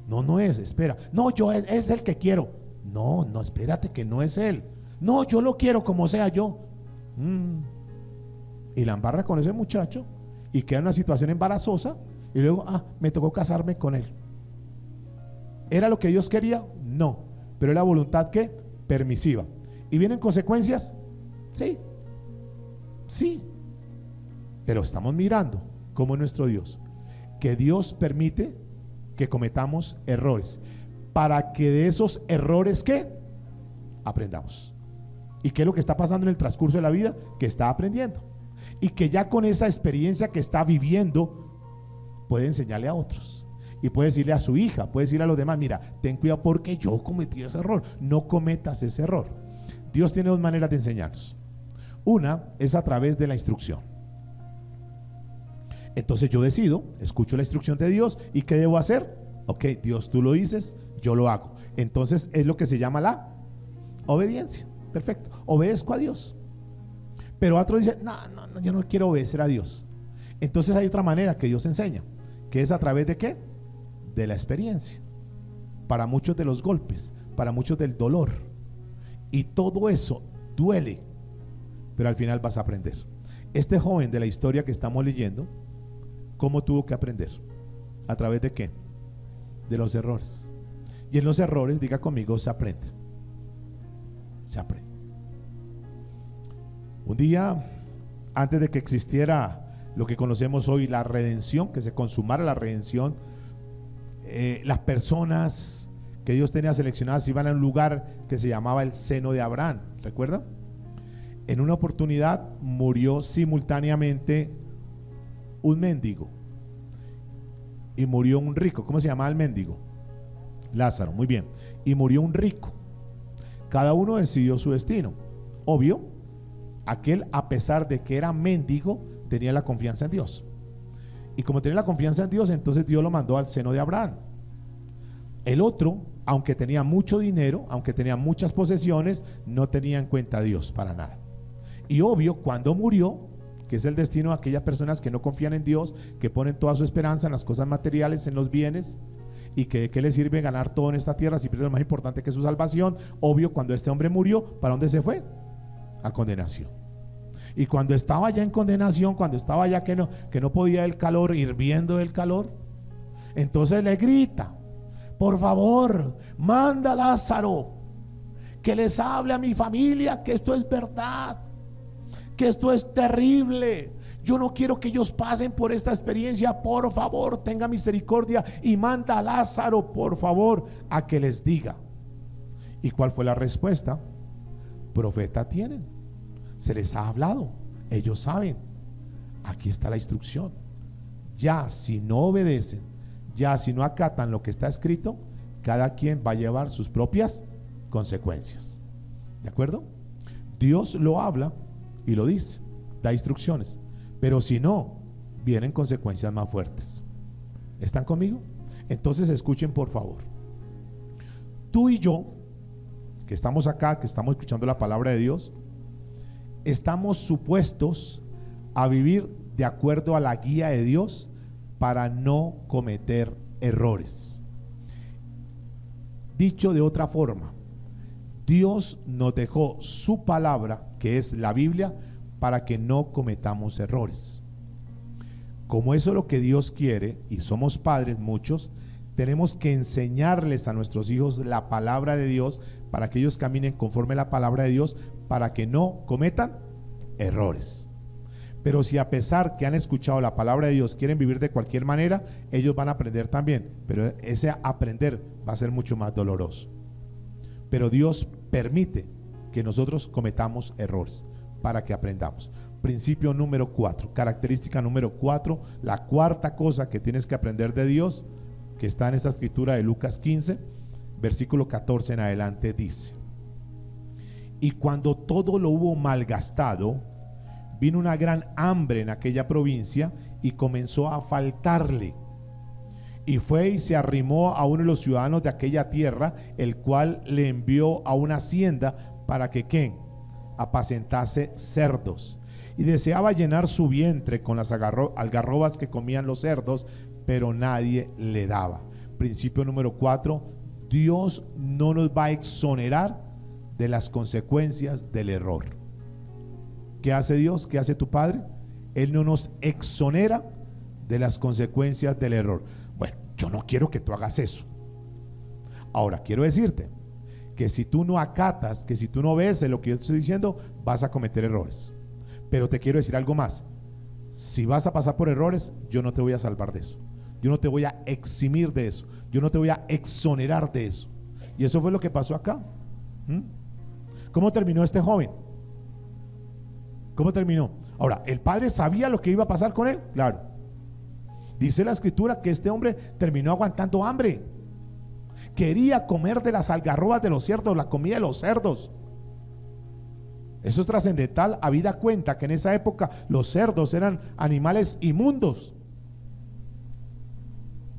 Speaker 1: No es, espera. No, es el que quiero. No, espérate, que no es él. No, yo lo quiero como sea yo. Y la embarra con ese muchacho y queda en una situación embarazosa, y luego, me tocó casarme con él. ¿Era lo que Dios quería? No, pero es la voluntad que permisiva. ¿Y vienen consecuencias? Sí, pero estamos mirando cómo es nuestro Dios, que Dios permite que cometamos errores, para que de esos errores ¿qué? Aprendamos. ¿Y qué es lo que está pasando en el transcurso de la vida? Que está aprendiendo, y que ya con esa experiencia que está viviendo puede enseñarle a otros, y puede decirle a su hija, puede decirle a los demás: mira, ten cuidado porque yo cometí ese error, no cometas ese error. Dios tiene dos maneras de enseñarnos. Una es a través de la instrucción. Entonces yo decido, escucho la instrucción de Dios, ¿y qué debo hacer? Ok, Dios, tú lo dices, yo lo hago. Entonces es lo que se llama la obediencia. Perfecto, obedezco a Dios. Pero otro dice: no, yo no quiero obedecer a Dios. Entonces hay otra manera que Dios enseña, que es a través de ¿qué? De la experiencia. Para muchos de los golpes, para muchos del dolor. Y todo eso duele, pero al final vas a aprender. Este joven de la historia que estamos leyendo, ¿cómo tuvo que aprender? ¿A través de qué? De los errores. Y en los errores, diga conmigo, se aprende. Se aprende. Un día, antes de que existiera lo que conocemos hoy, la redención, que se consumara la redención, las personas que Dios tenía seleccionadas iban a un lugar que se llamaba el seno de Abraham, ¿recuerdan? En una oportunidad murió simultáneamente un mendigo y murió un rico. ¿Cómo se llamaba el mendigo? Lázaro, muy bien. Y murió un rico. Cada uno decidió su destino. Obvio, aquel, a pesar de que era mendigo, tenía la confianza en Dios. Y como tenía la confianza en Dios, entonces Dios lo mandó al seno de Abraham. El otro, aunque tenía mucho dinero, aunque tenía muchas posesiones, no tenía en cuenta a Dios para nada. Y obvio, cuando murió, que es el destino de aquellas personas que no confían en Dios, que ponen toda su esperanza en las cosas materiales, en los bienes, y que de qué les sirve ganar todo en esta tierra si pierde lo más importante, que es su salvación. Obvio, cuando este hombre murió, ¿para dónde se fue? A condenación. Y cuando estaba ya en condenación, cuando estaba ya que no podía el calor, hirviendo del calor, entonces le grita: por favor, manda a Lázaro que les hable a mi familia que esto es verdad, que esto es terrible. Yo no quiero que ellos pasen por esta experiencia. Por favor, tenga misericordia y manda a Lázaro, por favor, a que les diga. ¿Y cuál fue la respuesta? Profeta tienen, se les ha hablado, ellos saben, aquí está la instrucción. Ya si no obedecen, ya si no acatan lo que está escrito, cada quien va a llevar sus propias consecuencias. ¿De acuerdo? Dios lo habla y lo dice, da instrucciones, pero si no, vienen consecuencias más fuertes. ¿Están conmigo? Entonces escuchen, por favor. Tú y yo, que estamos acá, que estamos escuchando la palabra de Dios, estamos supuestos a vivir de acuerdo a la guía de Dios para no cometer errores. Dicho de otra forma, Dios nos dejó su palabra, que es la Biblia, para que no cometamos errores. Como eso es lo que Dios quiere, y somos padres muchos, tenemos que enseñarles a nuestros hijos la palabra de Dios para que ellos caminen conforme a la palabra de Dios, para que no cometan errores. Pero si a pesar que han escuchado la palabra de Dios quieren vivir de cualquier manera, ellos van a aprender también, pero ese aprender va a ser mucho más doloroso. Pero Dios permite que nosotros cometamos errores para que aprendamos. Principio número 4, característica número 4, la cuarta cosa que tienes que aprender de Dios, que está en esta escritura de Lucas 15, versículo 14 en adelante, dice: y cuando todo lo hubo malgastado, vino una gran hambre en aquella provincia y comenzó a faltarle. Y fue y se arrimó a uno de los ciudadanos de aquella tierra, el cual le envió a una hacienda para que ¿qué? Apacentase cerdos. Y deseaba llenar su vientre con las algarrobas que comían los cerdos, pero nadie le daba. Principio número 4, Dios no nos va a exonerar de las consecuencias del error. ¿Qué hace Dios? ¿Qué hace tu Padre? Él no nos exonera de las consecuencias del error. Bueno, yo no quiero que tú hagas eso. Ahora, quiero decirte que si tú no acatas, que si tú no ves lo que yo te estoy diciendo, vas a cometer errores. Pero te quiero decir algo más. Si vas a pasar por errores, yo no te voy a salvar de eso. Yo no te voy a eximir de eso. Yo no te voy a exonerar de eso. Y eso fue lo que pasó acá. ¿Cómo terminó este joven? ¿Cómo terminó? Ahora, ¿el padre sabía lo que iba a pasar con él? Claro. Dice la escritura que este hombre terminó aguantando hambre. Quería comer de las algarrobas de los cerdos, la comida de los cerdos. Eso es trascendental. Habida cuenta que en esa época los cerdos eran animales inmundos.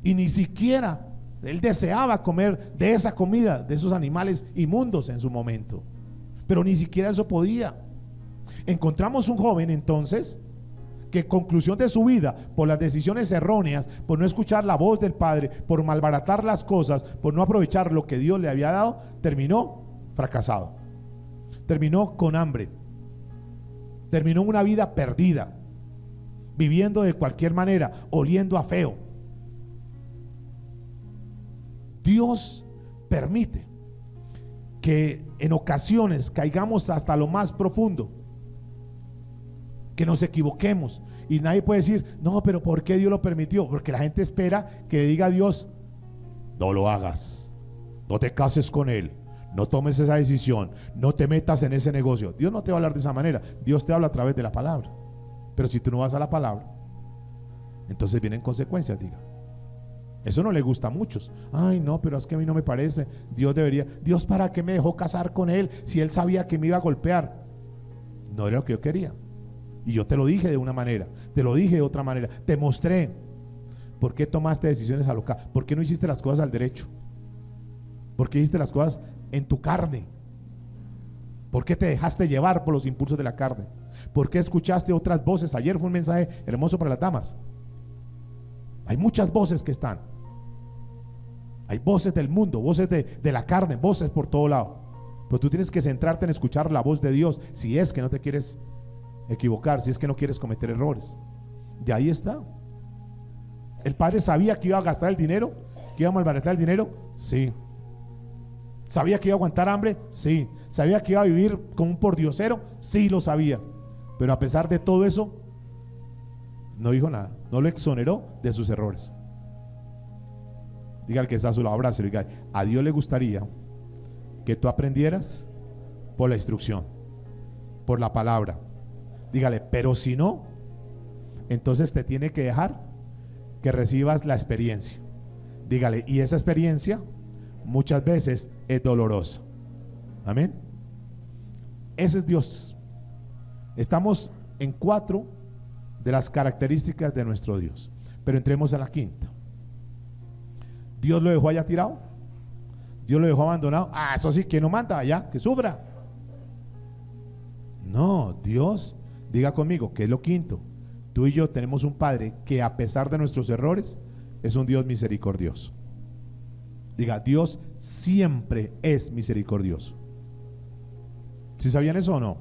Speaker 1: Y ni siquiera él deseaba comer de esa comida, de esos animales inmundos en su momento. Pero ni siquiera eso podía. Encontramos un joven entonces que, conclusión de su vida, por las decisiones erróneas, por no escuchar la voz del Padre, por malbaratar las cosas, por no aprovechar lo que Dios le había dado, terminó fracasado, terminó con hambre, terminó una vida perdida, viviendo de cualquier manera, oliendo a feo. Dios permite que en ocasiones caigamos hasta lo más profundo, que nos equivoquemos, Y nadie puede decir, no, pero ¿por qué Dios lo permitió? Porque la gente espera que diga a Dios, no lo hagas, no te cases con él, no tomes esa decisión, no te metas en ese negocio. Dios no te va a hablar de esa manera, Dios te habla a través de la palabra. Pero si tú no vas a la palabra, entonces vienen consecuencias, diga. Eso no le gusta a muchos. Ay, no, pero es que a mí no me parece. Dios, ¿para qué me dejó casar con él si él sabía que me iba a golpear? No era lo que yo quería. Y yo te lo dije de una manera, te lo dije de otra manera, te mostré. ¿Por qué tomaste decisiones alocadas? ¿Por qué no hiciste las cosas al derecho? ¿Por qué hiciste las cosas en tu carne? ¿Por qué te dejaste llevar por los impulsos de la carne? ¿Por qué escuchaste otras voces? Ayer fue un mensaje hermoso para las damas. Hay muchas voces que están. Hay voces del mundo, voces de la carne, voces por todo lado. Pero tú tienes que centrarte en escuchar la voz de Dios, si es que no te quieres equivocar, si es que no quieres cometer errores. Y ahí está. El padre sabía que iba a gastar el dinero, que iba a malbaratar el dinero, sí. ¿Sabía que iba a aguantar hambre? Sí. ¿Sabía que iba a vivir como un pordiosero? Sí, lo sabía. Pero a pesar de todo eso, no dijo nada, no lo exoneró de sus errores. Diga al que está a su lado, abrazo y diga, a Dios le gustaría que tú aprendieras por la instrucción, por la palabra. Dígale, pero si no, entonces te tiene que dejar que recibas la experiencia. Dígale, y esa experiencia muchas veces es dolorosa. Amén. Ese es Dios. Estamos en 4 de las características de nuestro Dios, pero entremos a la quinta. Dios lo dejó allá tirado, Dios lo dejó abandonado. Eso sí, que no manda allá, que sufra. No, Dios, diga conmigo, que es lo quinto. Tú y yo tenemos un Padre que, a pesar de nuestros errores, es un Dios misericordioso. Diga, Dios siempre es misericordioso. ¿Sí sabían eso o no?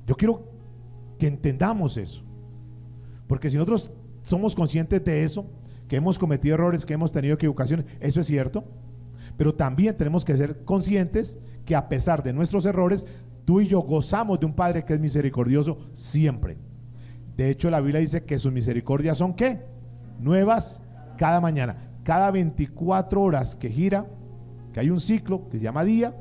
Speaker 1: Yo quiero que entendamos eso, porque si nosotros somos conscientes de eso, que hemos cometido errores, que hemos tenido equivocaciones, eso es cierto, pero también tenemos que ser conscientes que, a pesar de nuestros errores, tú y yo gozamos de un Padre que es misericordioso siempre. De hecho, la Biblia dice que sus misericordias son ¿qué? Nuevas cada mañana. Cada 24 horas que gira, que hay un ciclo que se llama día,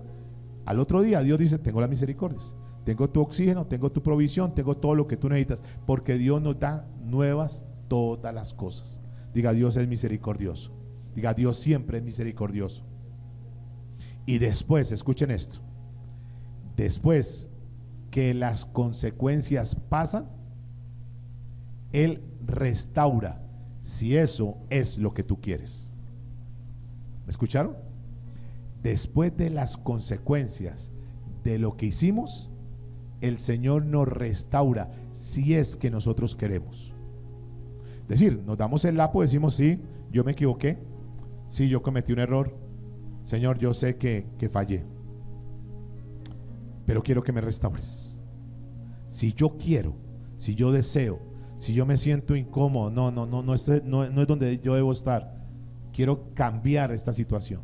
Speaker 1: al otro día Dios dice, tengo las misericordias, tengo tu oxígeno, tengo tu provisión, tengo todo lo que tú necesitas, porque Dios nos da nuevas todas las cosas. Diga, Dios es misericordioso. Diga, Dios siempre es misericordioso. Y después, escuchen esto, después que las consecuencias pasan, Él restaura, si eso es lo que tú quieres. ¿Me escucharon? Después de las consecuencias de lo que hicimos, el Señor nos restaura, si es que nosotros queremos. Es decir, nos damos el lapo, decimos, sí, yo me equivoqué, sí, yo cometí un error, Señor, yo sé que fallé, pero quiero que me restaures. Si yo quiero, si yo deseo, si yo me siento incómodo, no es donde yo debo estar, quiero cambiar esta situación,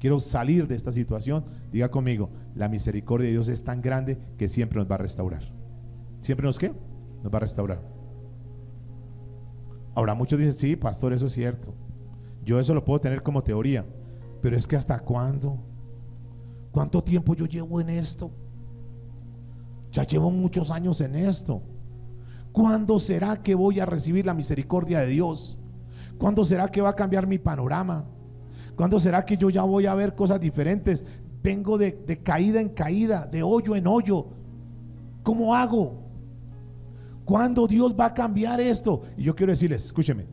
Speaker 1: quiero salir de esta situación. Diga conmigo, la misericordia de Dios es tan grande que siempre nos va a restaurar. ¿Siempre nos qué? Nos va a restaurar. Ahora muchos dicen, sí, pastor, eso es cierto, yo eso lo puedo tener como teoría, pero es que ¿hasta cuándo? ¿Cuánto tiempo yo llevo en esto? Ya llevo muchos años en esto. ¿Cuándo será que voy a recibir la misericordia de Dios? ¿Cuándo será que va a cambiar mi panorama? ¿Cuándo será que yo ya voy a ver cosas diferentes? Vengo de caída en caída, de hoyo en hoyo. ¿Cómo hago? ¿Cuándo Dios va a cambiar esto? Y yo quiero decirles, escúcheme,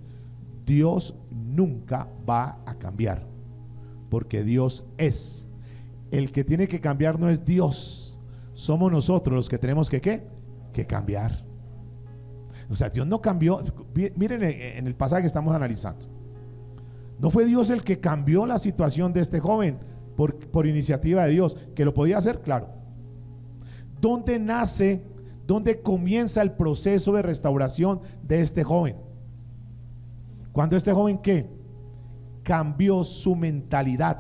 Speaker 1: Dios nunca va a cambiar, porque Dios es. El que tiene que cambiar no es Dios, somos nosotros los que tenemos que ¿qué? Que cambiar. O sea, Dios no cambió. Miren en el pasaje que estamos analizando, no fue Dios el que cambió la situación de este joven por iniciativa de Dios, que lo podía hacer, claro. ¿Dónde nace, dónde comienza el proceso de restauración de este joven? Cuando este joven ¿qué? Cambió su mentalidad,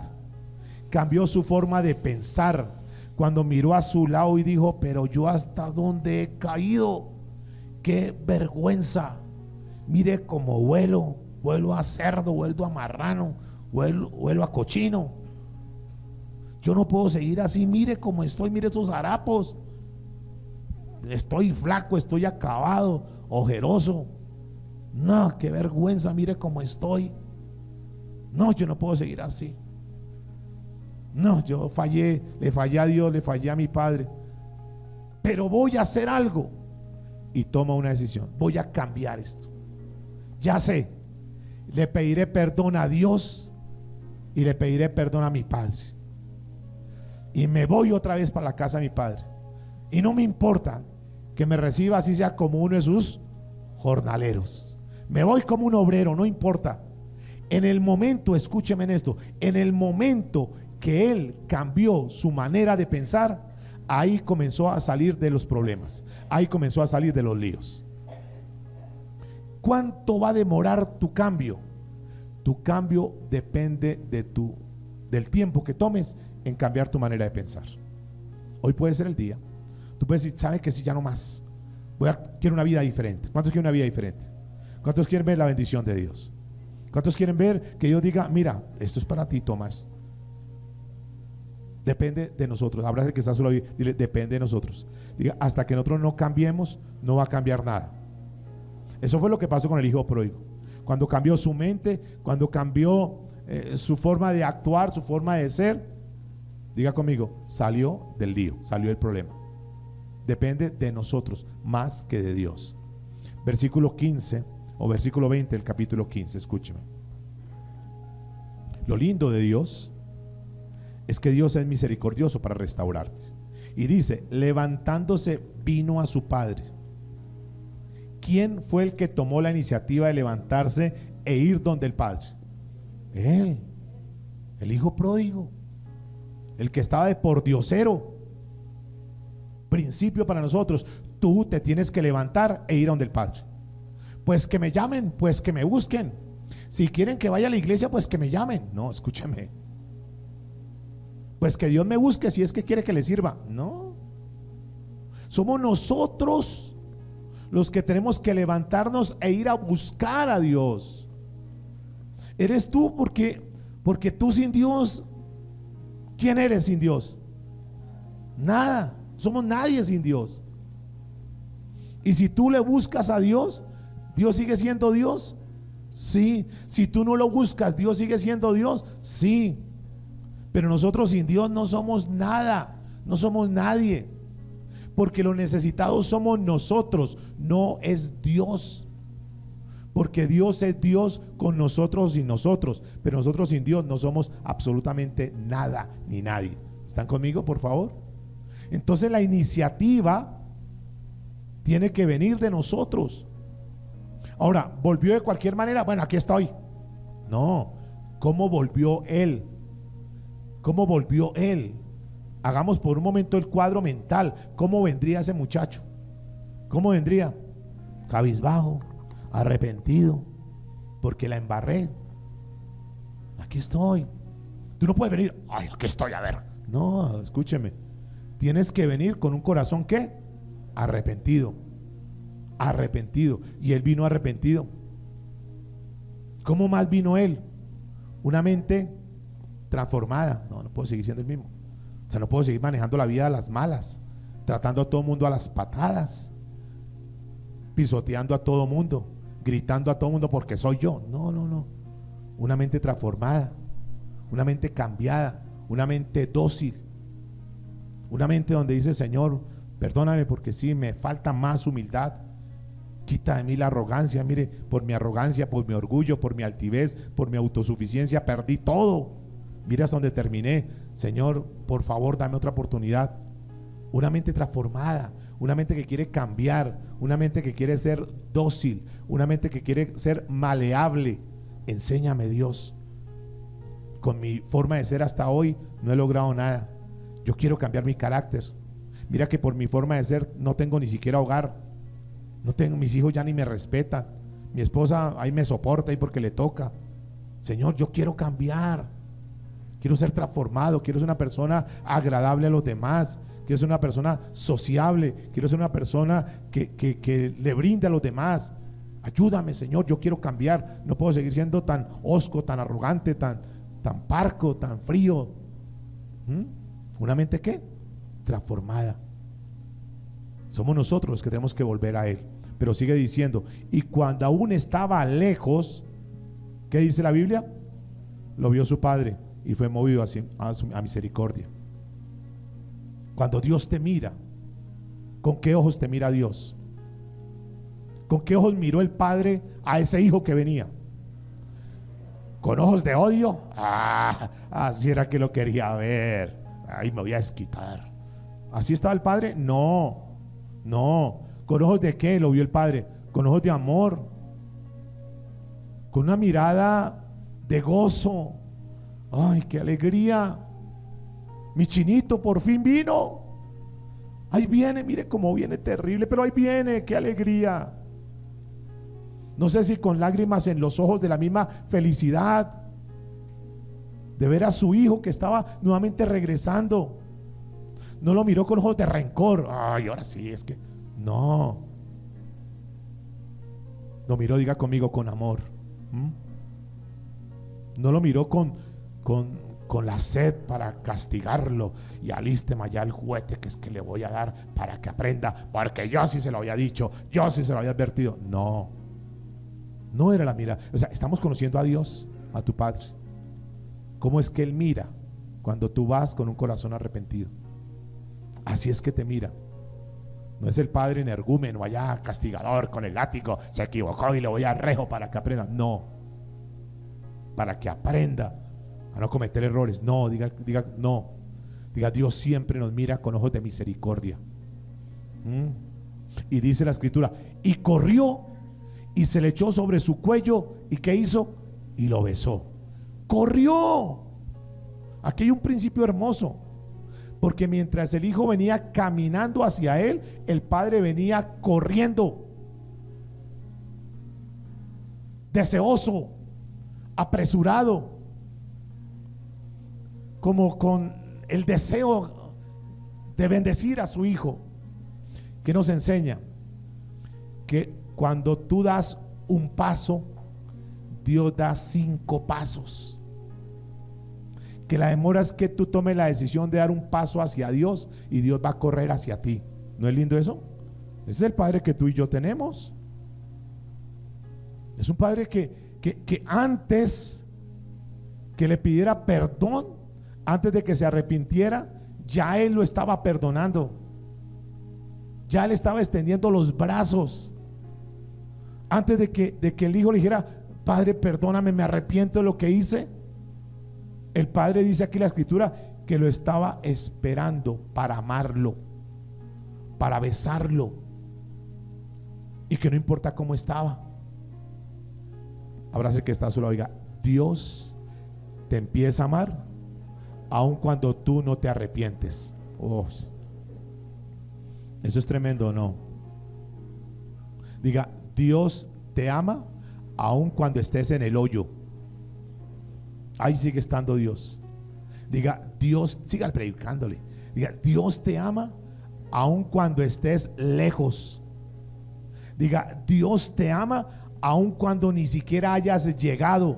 Speaker 1: cambió su forma de pensar, cuando miró a su lado y dijo, pero yo hasta dónde he caído, qué vergüenza. Mire cómo vuelo a cerdo, vuelo a marrano, vuelo a cochino. Yo no puedo seguir así. Mire cómo estoy, mire esos harapos. Estoy flaco, estoy acabado, ojeroso. No, qué vergüenza, mire cómo estoy. No, yo no puedo seguir así. No, yo fallé, le fallé a Dios, le fallé a mi padre. Pero voy a hacer algo. Y toma una decisión. Voy a cambiar esto. Ya sé, le pediré perdón a Dios y le pediré perdón a mi padre. Y me voy otra vez para la casa de mi padre. Y no me importa que me reciba así sea como uno de sus jornaleros. Me voy como un obrero, no importa. En el momento, escúcheme en esto, en el momento que él cambió su manera de pensar, ahí comenzó a salir de los problemas, ahí comenzó a salir de los líos. ¿Cuánto va a demorar tu cambio? Tu cambio depende del tiempo que tomes en cambiar tu manera de pensar. Hoy puede ser el día. Tú puedes decir, ¿sabe que si ya no más? Quiero una vida diferente. ¿Cuántos quieren una vida diferente? ¿Cuántos quieren ver la bendición de Dios? ¿Cuántos quieren ver que Dios diga, mira, esto es para ti, Tomás? Depende de nosotros. Abraza el que está solo ahí, dile, depende de nosotros. Diga, hasta que nosotros no cambiemos, no va a cambiar nada. Eso fue lo que pasó con el hijo pródigo. Cuando cambió su mente, cuando cambió su forma de actuar, su forma de ser, diga conmigo, salió del lío, salió del problema. Depende de nosotros más que de Dios. Versículo 15 o versículo 20 del capítulo 15, escúcheme. Lo lindo de Dios es que Dios es misericordioso para restaurarte. Y dice, levantándose vino a su padre. ¿Quién fue el que tomó la iniciativa de levantarse e ir donde el padre? Él, el hijo pródigo, el que estaba de pordiosero. Principio para nosotros, tú te tienes que levantar e ir donde el padre. Pues que me llamen, pues que me busquen. Si quieren que vaya a la iglesia, pues que me llamen. No, escúchame. Pues que Dios me busque si es que quiere que le sirva. No. Somos nosotros los que tenemos que levantarnos e ir a buscar a Dios. Eres tú, porque tú sin Dios, ¿quién eres sin Dios? Nada. Somos nadie sin Dios. Y si tú le buscas a Dios, ¿Dios sigue siendo Dios? Sí. Si tú no lo buscas, ¿Dios sigue siendo Dios? Sí. Pero nosotros sin Dios no somos nada, no somos nadie. Porque los necesitados somos nosotros, no es Dios. Porque Dios es Dios con nosotros y nosotros. Pero nosotros sin Dios no somos absolutamente nada ni nadie. ¿Están conmigo, por favor? Entonces la iniciativa tiene que venir de nosotros. Ahora, ¿volvió de cualquier manera? Bueno, aquí estoy. No, ¿cómo volvió él? ¿Cómo volvió él? Hagamos por un momento el cuadro mental. ¿Cómo vendría ese muchacho? ¿Cómo vendría? Cabizbajo, arrepentido, porque la embarré. Aquí estoy. Tú no puedes venir, ay, aquí estoy, a ver. No, escúcheme. Tienes que venir con un corazón, ¿qué? Arrepentido. Arrepentido. Y él vino arrepentido. ¿Cómo más vino él? Una mente transformada. No puedo seguir siendo el mismo. O sea, no puedo seguir manejando la vida a las malas, tratando a todo mundo a las patadas, pisoteando a todo mundo, gritando a todo mundo porque soy yo. No. Una mente transformada, una mente cambiada, una mente dócil, una mente donde dice, Señor, perdóname porque sí, me falta más humildad. Quita de mí la arrogancia. Mire, por mi arrogancia, por mi orgullo, por mi altivez, por mi autosuficiencia, perdí todo. Mira hasta donde terminé. Señor, por favor, dame otra oportunidad. Una mente transformada, una mente que quiere cambiar, una mente que quiere ser dócil, una mente que quiere ser maleable. Enséñame, Dios. Con mi forma de ser hasta hoy no he logrado nada. Yo quiero cambiar mi carácter. Mira que por mi forma de ser no tengo ni siquiera hogar. No tengo, mis hijos ya ni me respetan. Mi esposa ahí me soporta ahí porque le toca. Señor, yo quiero cambiar. Quiero ser transformado, quiero ser una persona agradable a los demás, quiero ser una persona sociable, quiero ser una persona que le brinde a los demás. Ayúdame, Señor, yo quiero cambiar, no puedo seguir siendo tan hosco, tan arrogante, tan parco, tan frío. ¿Una mente qué? Transformada. Somos nosotros los que tenemos que volver a Él. Pero sigue diciendo, y cuando aún estaba lejos, ¿qué dice la Biblia? Lo vio su Padre y fue movido a misericordia. Cuando Dios te mira, ¿con qué ojos te mira Dios? ¿Con qué ojos miró el Padre a ese hijo que venía? ¿Con ojos de odio? Así era que lo quería ver. Ay, me voy a desquitar. ¿Así estaba el Padre? No. ¿Con ojos de qué lo vio el Padre? Con ojos de amor, con una mirada de gozo. Ay, qué alegría. Mi chinito por fin vino. Ahí viene, mire cómo viene terrible, pero ahí viene, qué alegría. No sé si con lágrimas en los ojos de la misma felicidad de ver a su hijo que estaba nuevamente regresando. No lo miró con ojos de rencor. Ay, ahora sí, es que no. Lo miró, diga conmigo, con amor. No lo miró con la sed para castigarlo y alísteme allá el juguete que es que le voy a dar para que aprenda, porque yo sí se lo había dicho, yo sí se lo había advertido. No era la mirada. O sea, estamos conociendo a Dios, a tu Padre. ¿Cómo es que Él mira cuando tú vas con un corazón arrepentido? Así es que te mira. No es el Padre energúmeno allá, castigador con el látigo, se equivocó y le voy a rejo para que aprenda. No, para que aprenda a no cometer errores. No, diga no. Diga, Dios siempre nos mira con ojos de misericordia. Y dice la Escritura, y corrió y se le echó sobre su cuello. ¿Y qué hizo? Y lo besó. Corrió. Aquí hay un principio hermoso, porque mientras el hijo venía caminando hacia él, el padre venía corriendo, deseoso, apresurado, como con el deseo de bendecir a su hijo. Que nos enseña que cuando tú das un paso, Dios da 5 pasos. Que la demora es que tú tomes la decisión de dar un paso hacia Dios y Dios va a correr hacia ti. ¿No es lindo eso? Ese es el Padre que tú y yo tenemos. Es un Padre que antes que le pidiera perdón, antes de que se arrepintiera, ya Él lo estaba perdonando. Ya Él estaba extendiendo los brazos. Antes de que el hijo le dijera, Padre, perdóname, me arrepiento de lo que hice, el Padre dice aquí en la Escritura que lo estaba esperando para amarlo, para besarlo, y que no importa cómo estaba. Abrace que está solo, oiga, Dios te empieza a amar aun cuando tú no te arrepientes. Eso es tremendo, ¿no? Diga, Dios te ama aun cuando estés en el hoyo. Ahí sigue estando Dios. Diga, Dios, siga predicándole. Diga, Dios te ama aun cuando estés lejos. Diga, Dios te ama aun cuando ni siquiera hayas llegado.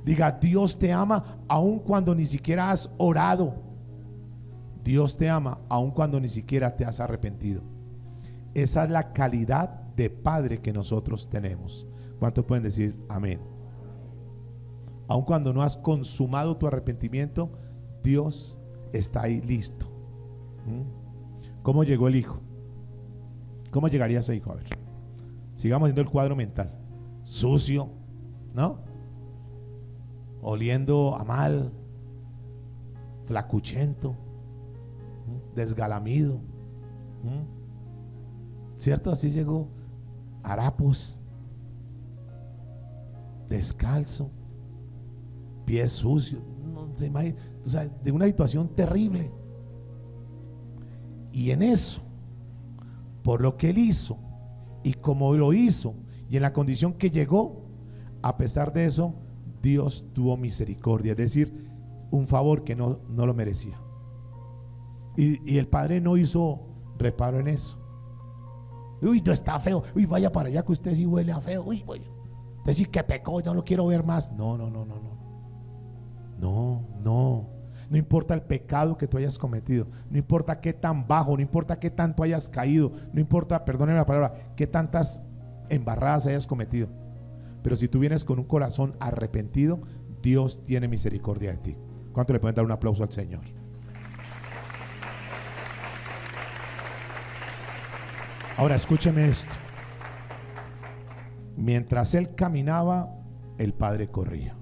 Speaker 1: Diga, Dios te ama aun cuando ni siquiera has orado. Dios te ama aun cuando ni siquiera te has arrepentido. Esa es la calidad de Padre que nosotros tenemos. ¿Cuántos pueden decir amén? Aun cuando no has consumado tu arrepentimiento, Dios está ahí listo. ¿Cómo llegó el hijo? ¿Cómo llegaría ese hijo? A ver, sigamos viendo el cuadro mental. Sucio, ¿no? Oliendo a mal, flacuchento, desgalamido, ¿cierto? Así llegó, harapos, descalzo, pies sucios, no se imagina, o sea, de una situación terrible. Y en eso, por lo que él hizo y como lo hizo y en la condición que llegó, a pesar de eso, Dios tuvo misericordia, es decir, un favor que no lo merecía. Y el padre no hizo reparo en eso. Uy, no, está feo. Uy, vaya para allá que usted sí huele a feo. Uy, vaya. Usted sí que pecó, yo no lo quiero ver más. No. No importa el pecado que tú hayas cometido, no importa qué tan bajo, no importa qué tanto hayas caído, no importa, perdónenme la palabra, qué tantas embarradas hayas cometido. Pero si tú vienes con un corazón arrepentido, Dios tiene misericordia de ti. ¿Cuánto le pueden dar un aplauso al Señor? Ahora escúcheme esto. Mientras él caminaba, el padre corría.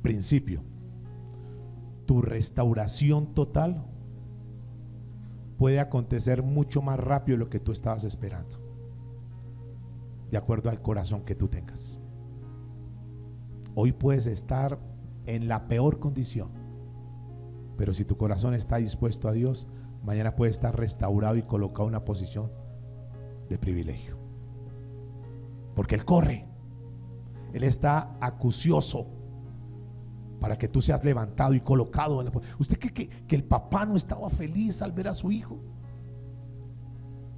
Speaker 1: Principio: tu restauración total puede acontecer mucho más rápido de lo que tú estabas esperando, de acuerdo al corazón que tú tengas. Hoy puedes estar en la peor condición, pero si tu corazón está dispuesto a Dios, mañana puede estar restaurado y colocado en una posición de privilegio, porque Él corre, Él está acucioso para que tú seas levantado y colocado en la... ¿Usted cree que el papá no estaba feliz al ver a su hijo?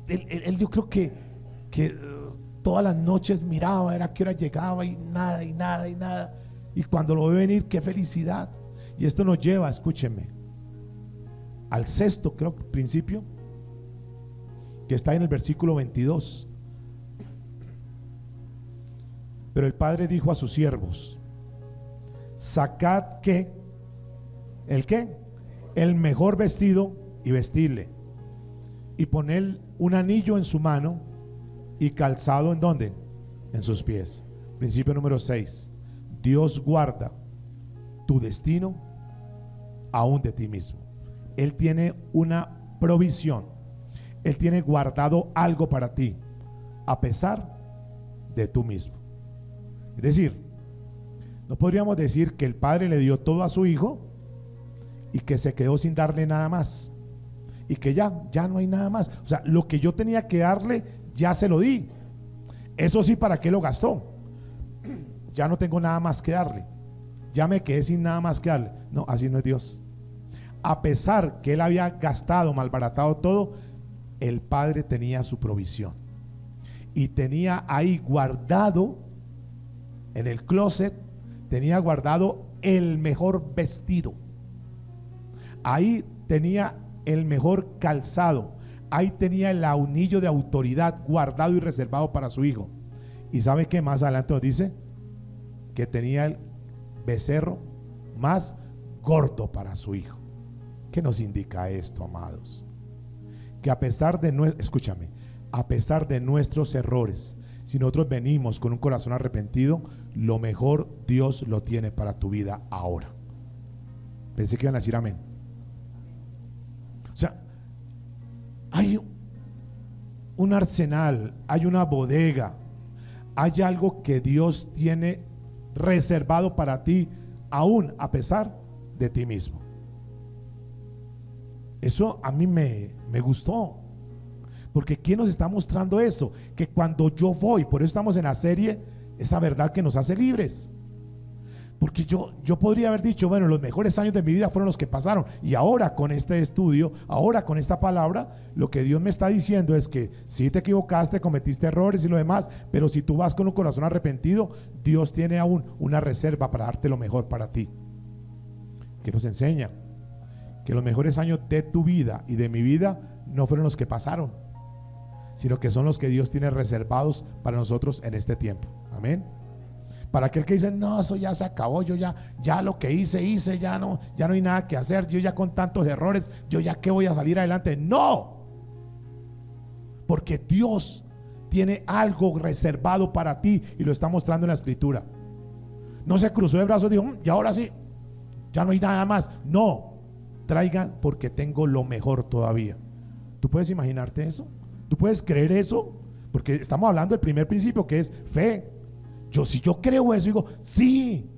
Speaker 1: Él yo creo que todas las noches miraba, era que hora llegaba y nada. Y cuando lo ve venir, qué felicidad. Y esto nos lleva, escúcheme, al sexto, creo, principio, que está en el versículo 22. Pero el padre dijo a sus siervos: sacad ¿qué? ¿El qué? El mejor vestido y vestidle, y poned un anillo en su mano y calzado ¿en dónde? En sus pies. Principio número 6: Dios guarda tu destino aún de ti mismo. Él tiene una provisión, Él tiene guardado algo para ti a pesar de tú mismo. Es decir, no podríamos decir que el padre le dio todo a su hijo y que se quedó sin darle nada más, y que ya no hay nada más. O sea, lo que yo tenía que darle ya se lo di. Eso sí, ¿para qué lo gastó? Ya no tengo nada más que darle, ya me quedé sin nada más que darle. No, así no es Dios. A pesar que él había gastado, malbaratado todo, el padre tenía su provisión y tenía ahí guardado en el closet, tenía guardado el mejor vestido, ahí tenía el mejor calzado, ahí tenía el anillo de autoridad guardado y reservado para su hijo. ¿Y sabe qué más adelante nos dice? Que tenía el becerro más gordo para su hijo. ¿Qué nos indica esto, amados? Que a pesar de a pesar de nuestros errores, si nosotros venimos con un corazón arrepentido, lo mejor Dios lo tiene para tu vida ahora. Pensé que iban a decir amén. O sea, hay un arsenal, hay una bodega, hay algo que Dios tiene reservado para ti, aún a pesar de ti mismo. Eso a mí me gustó, porque ¿quién nos está mostrando eso? Que cuando yo voy, por eso estamos en la serie, esa verdad que nos hace libres. Porque yo podría haber dicho, bueno, los mejores años de mi vida fueron los que pasaron, y ahora con este estudio, ahora con esta palabra, lo que Dios me está diciendo es que sí te equivocaste, cometiste errores y lo demás, pero si tú vas con un corazón arrepentido, Dios tiene aún una reserva para darte lo mejor para ti. Que nos enseña que los mejores años de tu vida y de mi vida no fueron los que pasaron, sino que son los que Dios tiene reservados para nosotros en este tiempo. Amén. Para aquel que dice, no, eso ya se acabó, yo ya lo que hice, ya no hay nada que hacer, yo ya con tantos errores, yo ya que voy a salir adelante. No, porque Dios tiene algo reservado para ti y lo está mostrando en la escritura. No se cruzó de brazos y dijo, y ahora sí, ya no hay nada más. No, traigan porque tengo lo mejor todavía. ¿Tú puedes imaginarte eso? ¿Tú puedes creer eso? Porque estamos hablando del primer principio, que es fe. Si yo creo eso, digo, sí,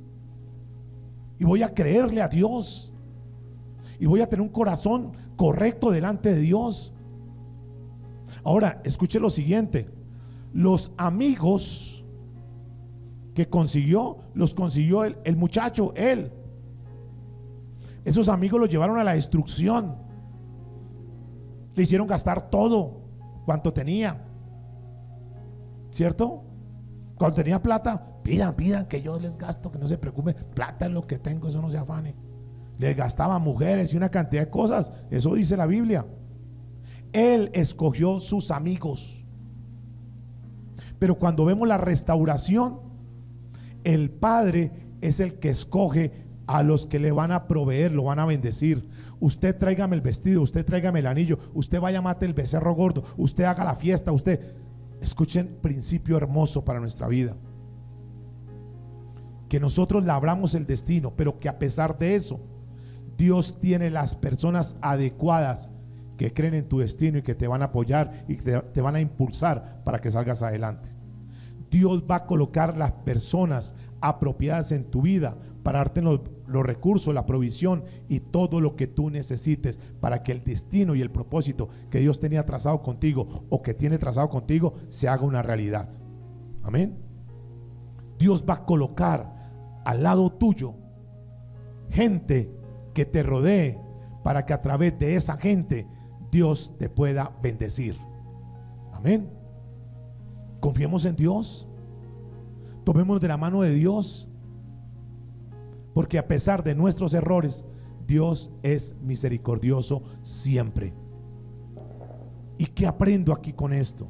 Speaker 1: y voy a creerle a Dios, y voy a tener un corazón correcto delante de Dios. Ahora, escuche lo siguiente: los amigos que consiguió, los consiguió el muchacho, él. Esos amigos lo llevaron a la destrucción. Le hicieron gastar todo cuanto tenía, ¿cierto? Cuando tenía plata, pidan que yo les gasto, que no se preocupen, plata es lo que tengo, eso no se afane. Les gastaba mujeres y una cantidad de cosas, eso dice la Biblia. Él escogió sus amigos. Pero cuando vemos la restauración, el Padre es el que escoge a los que le van a proveer, lo van a bendecir. Usted tráigame el vestido, usted tráigame el anillo, usted vaya mate el becerro gordo, usted haga la fiesta, usted. Escuchen, principio hermoso para nuestra vida. Que nosotros labramos el destino, pero que a pesar de eso, Dios tiene las personas adecuadas que creen en tu destino y que te van a apoyar y que te van a impulsar para que salgas adelante. Dios va a colocar las personas apropiadas en tu vida para darte los recursos, la provisión y todo lo que tú necesites para que el destino y el propósito que Dios tenía trazado contigo o que tiene trazado contigo se haga una realidad. Amén. Dios va a colocar al lado tuyo gente que te rodee para que a través de esa gente Dios te pueda bendecir. Amén. Confiemos en Dios. Tomémonos de la mano de Dios. Porque a pesar de nuestros errores, Dios es misericordioso siempre. ¿Y qué aprendo aquí con esto?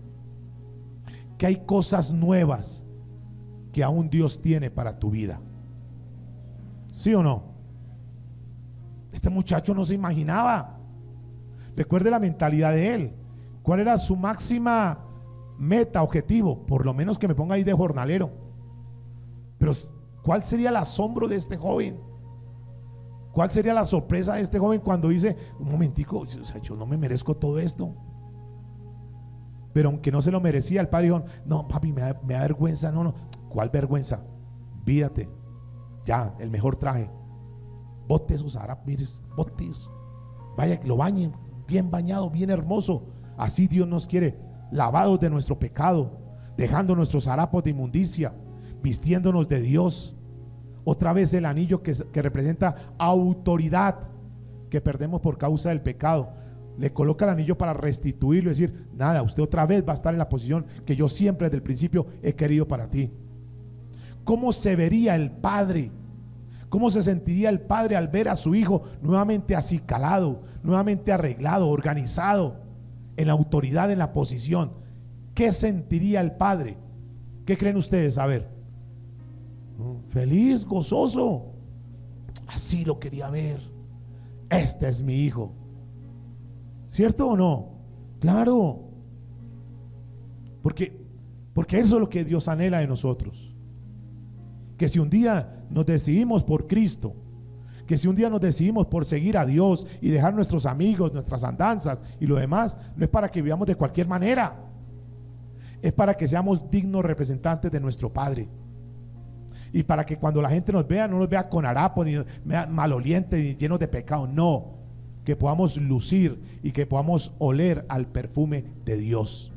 Speaker 1: Que hay cosas nuevas que aún Dios tiene para tu vida. ¿Sí o no? Este muchacho no se imaginaba. Recuerde la mentalidad de él. ¿Cuál era su máxima meta, objetivo? Por lo menos que me ponga ahí de jornalero. Pero ¿cuál sería el asombro de este joven? ¿Cuál sería la sorpresa de este joven cuando dice, un momentico, o sea, yo no me merezco todo esto? Pero aunque no se lo merecía, el padre dijo, no papi, me da vergüenza. No, ¿cuál vergüenza? Vídate, ya, el mejor traje. Bote esos harapos, mires, bote eso. Vaya, que lo bañen, bien bañado, bien hermoso. Así Dios nos quiere, lavados de nuestro pecado, dejando nuestros harapos de inmundicia, vistiéndonos de Dios. Otra vez el anillo que representa autoridad que perdemos por causa del pecado. Le coloca el anillo para restituirlo, es decir, nada, usted otra vez va a estar en la posición que yo siempre desde el principio he querido para ti. ¿Cómo se vería el padre? ¿Cómo se sentiría el padre al ver a su hijo nuevamente acicalado, nuevamente arreglado, organizado, en la autoridad, en la posición? ¿Qué sentiría el padre? ¿Qué creen ustedes? A ver. Feliz, gozoso. Así lo quería ver. Este es mi hijo. ¿Cierto o no? Claro. Porque eso es lo que Dios anhela de nosotros. Que si un día nos decidimos por Cristo, que si un día nos decidimos por seguir a Dios y dejar nuestros amigos, nuestras andanzas y lo demás, no es para que vivamos de cualquier manera, es para que seamos dignos representantes de nuestro Padre. Y para que cuando la gente nos vea, no nos vea con harapos, ni malolientes, ni llenos de pecado. No, que podamos lucir y que podamos oler al perfume de Dios.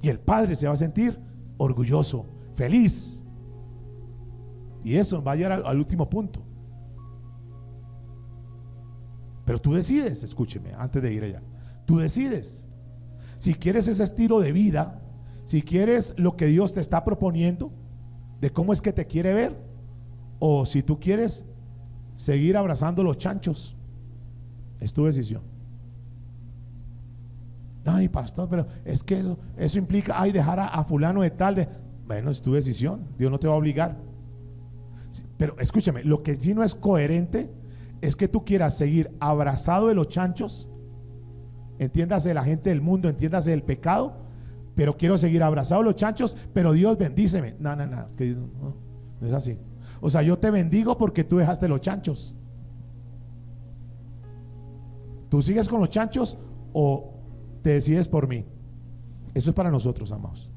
Speaker 1: Y el Padre se va a sentir orgulloso, feliz. Y eso nos va a llevar al último punto. Pero tú decides, escúcheme, antes de ir allá. Tú decides. Si quieres ese estilo de vida, si quieres lo que Dios te está proponiendo, de cómo es que te quiere ver, o si tú quieres seguir abrazando los chanchos, es tu decisión. Ay, pastor, pero es que eso implica, dejar a fulano de tal. Bueno, es tu decisión, Dios no te va a obligar. Pero escúchame, lo que sí no es coherente es que tú quieras seguir abrazado de los chanchos, entiéndase la gente del mundo, entiéndase el pecado, pero quiero seguir abrazado de los chanchos, pero Dios bendíceme. No, no es así. O sea, yo te bendigo porque tú dejaste los chanchos. ¿Tú sigues con los chanchos o te decides por mí? Eso es para nosotros, amados.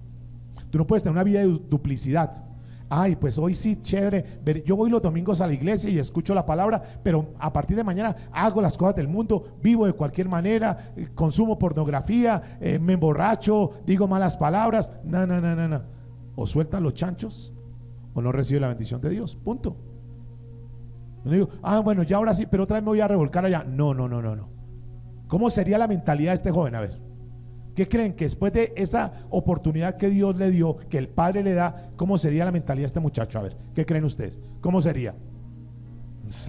Speaker 1: Tú no puedes tener una vida de duplicidad. Ay, pues hoy sí, chévere. Yo voy los domingos a la iglesia y escucho la palabra, pero a partir de mañana hago las cosas del mundo, vivo de cualquier manera, consumo pornografía, me emborracho, digo malas palabras. No. O sueltas los chanchos o no recibes la bendición de Dios. Punto. No digo, bueno, ya ahora sí, pero otra vez me voy a revolcar allá. No. ¿Cómo sería la mentalidad de este joven? A ver, ¿qué creen que después de esa oportunidad que Dios le dio, que el Padre le da, cómo sería la mentalidad de este muchacho? A ver, ¿qué creen ustedes? ¿Cómo sería?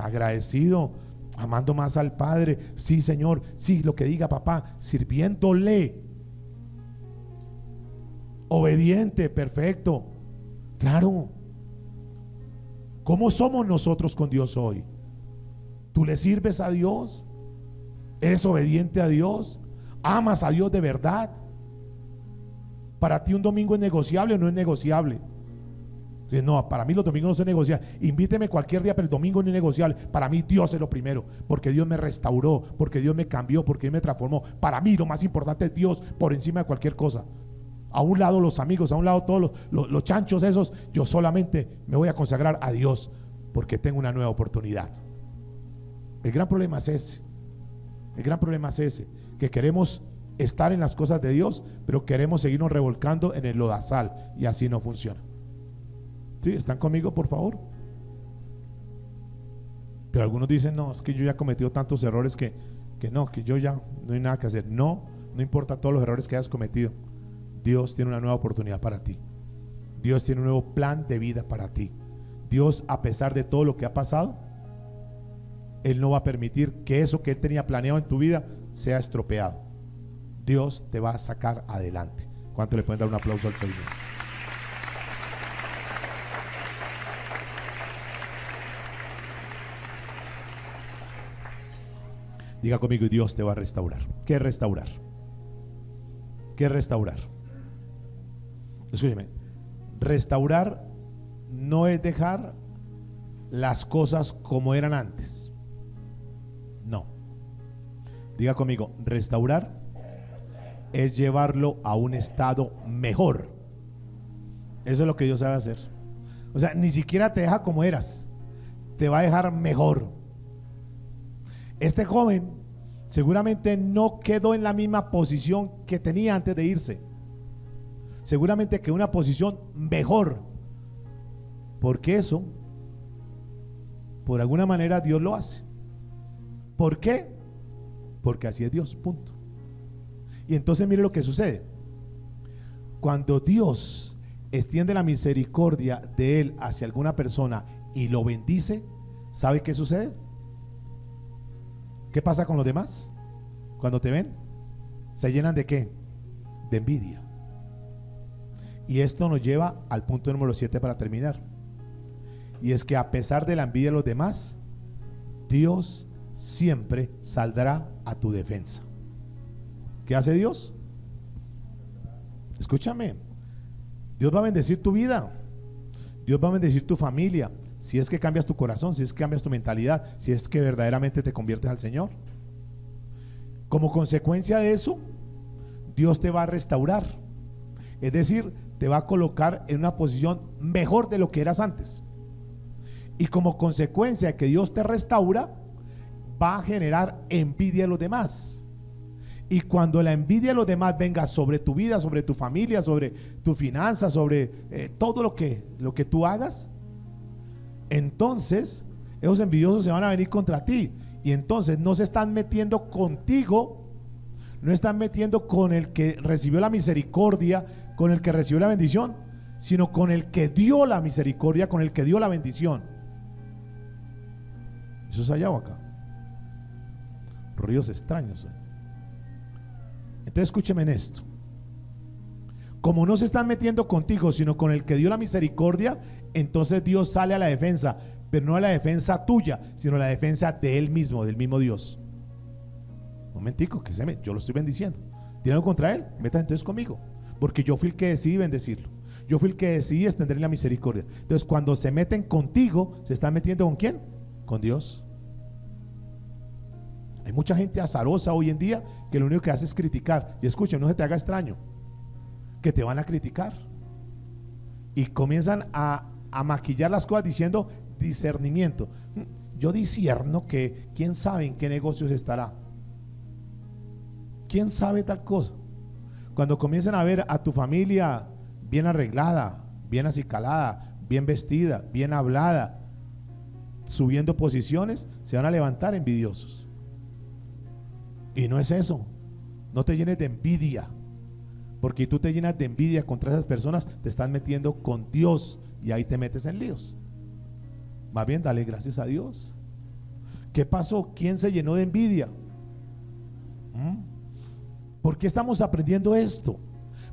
Speaker 1: Agradecido, amando más al Padre. Sí, Señor, sí, lo que diga papá, sirviéndole. Obediente, perfecto. Claro. ¿Cómo somos nosotros con Dios hoy? ¿Tú le sirves a Dios? ¿Eres obediente a Dios? ¿Amas a Dios de verdad? ¿Para ti un domingo es negociable o no es negociable? No, para mí los domingos no se negocian. Invíteme cualquier día, pero el domingo no es negociable. Para mí Dios es lo primero, porque Dios me restauró, porque Dios me cambió, porque Dios me transformó. Para mí lo más importante es Dios por encima de cualquier cosa. A un lado los amigos, a un lado todos los chanchos esos. Yo solamente me voy a consagrar a Dios, porque tengo una nueva oportunidad. El gran problema es ese. El gran problema es ese, que queremos estar en las cosas de Dios, pero queremos seguirnos revolcando en el lodazal, y así no funciona. ¿Sí? ¿Están conmigo, por favor? Pero algunos dicen, no, es que yo ya he cometido tantos errores que yo ya no hay nada que hacer. No importa todos los errores que hayas cometido. Dios tiene una nueva oportunidad para ti. Dios tiene un nuevo plan de vida para ti. Dios, a pesar de todo lo que ha pasado, Él no va a permitir que eso que Él tenía planeado en tu vida sea estropeado. Dios te va a sacar adelante. ¿Cuánto le pueden dar un aplauso al Señor? Diga conmigo: y Dios te va a restaurar. ¿Qué restaurar? ¿Qué restaurar? Escúcheme, restaurar no es dejar las cosas como eran antes. No. Diga conmigo: restaurar es llevarlo a un estado mejor. Eso es lo que Dios sabe hacer. O sea, ni siquiera te deja como eras, te va a dejar mejor. Este joven seguramente no quedó en la misma posición que tenía antes de irse. Seguramente quedó en una posición mejor, porque eso, por alguna manera, Dios lo hace. ¿Por qué? Porque así es Dios, punto. Y entonces mire lo que sucede. Cuando Dios extiende la misericordia de Él hacia alguna persona y lo bendice, ¿sabe qué sucede? ¿Qué pasa con los demás? Cuando te ven, ¿se llenan de qué? De envidia. Y esto nos lleva al punto número 7 para terminar. Y es que a pesar de la envidia de los demás, Dios siempre saldrá a tu defensa. ¿Qué hace Dios? Escúchame, Dios va a bendecir tu vida, Dios va a bendecir tu familia, si es que cambias tu corazón, si es que cambias tu mentalidad, si es que verdaderamente te conviertes al Señor. Como consecuencia de eso, Dios te va a restaurar. Es decir, te va a colocar en una posición mejor de lo que eras antes. Y como consecuencia de que Dios te restaura, va a generar envidia a los demás. Y cuando la envidia de los demás venga sobre tu vida, sobre tu familia, sobre tu finanzas, sobre todo lo que tú hagas, entonces esos envidiosos se van a venir contra ti. Y entonces no se están metiendo contigo, no están metiendo con el que recibió la misericordia, con el que recibió la bendición, sino con el que dio la misericordia, con el que dio la bendición. ¿Eso es allá o acá? Ríos extraños. Entonces escúcheme en esto. Como no se están metiendo contigo, sino con el que dio la misericordia, entonces Dios sale a la defensa, pero no a la defensa tuya, sino a la defensa de Él mismo, del mismo Dios. Un momentico, que yo lo estoy bendiciendo. ¿Tiene algo contra Él? Meta entonces conmigo, porque yo fui el que decidí bendecirlo. Yo fui el que decidí extenderle la misericordia. Entonces cuando se meten contigo, ¿se están metiendo con quién? Con Dios. Hay mucha gente azarosa hoy en día que lo único que hace es criticar. Y escucha, no se te haga extraño que te van a criticar y comienzan a maquillar las cosas diciendo discernimiento. Yo discierno que quién sabe en qué negocios estará, quién sabe tal cosa. Cuando comienzan a ver a tu familia bien arreglada, bien acicalada, bien vestida, bien hablada, subiendo posiciones, se van a levantar envidiosos. Y no es eso. No te llenes de envidia, porque tú te llenas de envidia contra esas personas, te estás metiendo con Dios y ahí te metes en líos. Más bien dale gracias a Dios. ¿Qué pasó? ¿Quién se llenó de envidia? ¿Por qué estamos aprendiendo esto?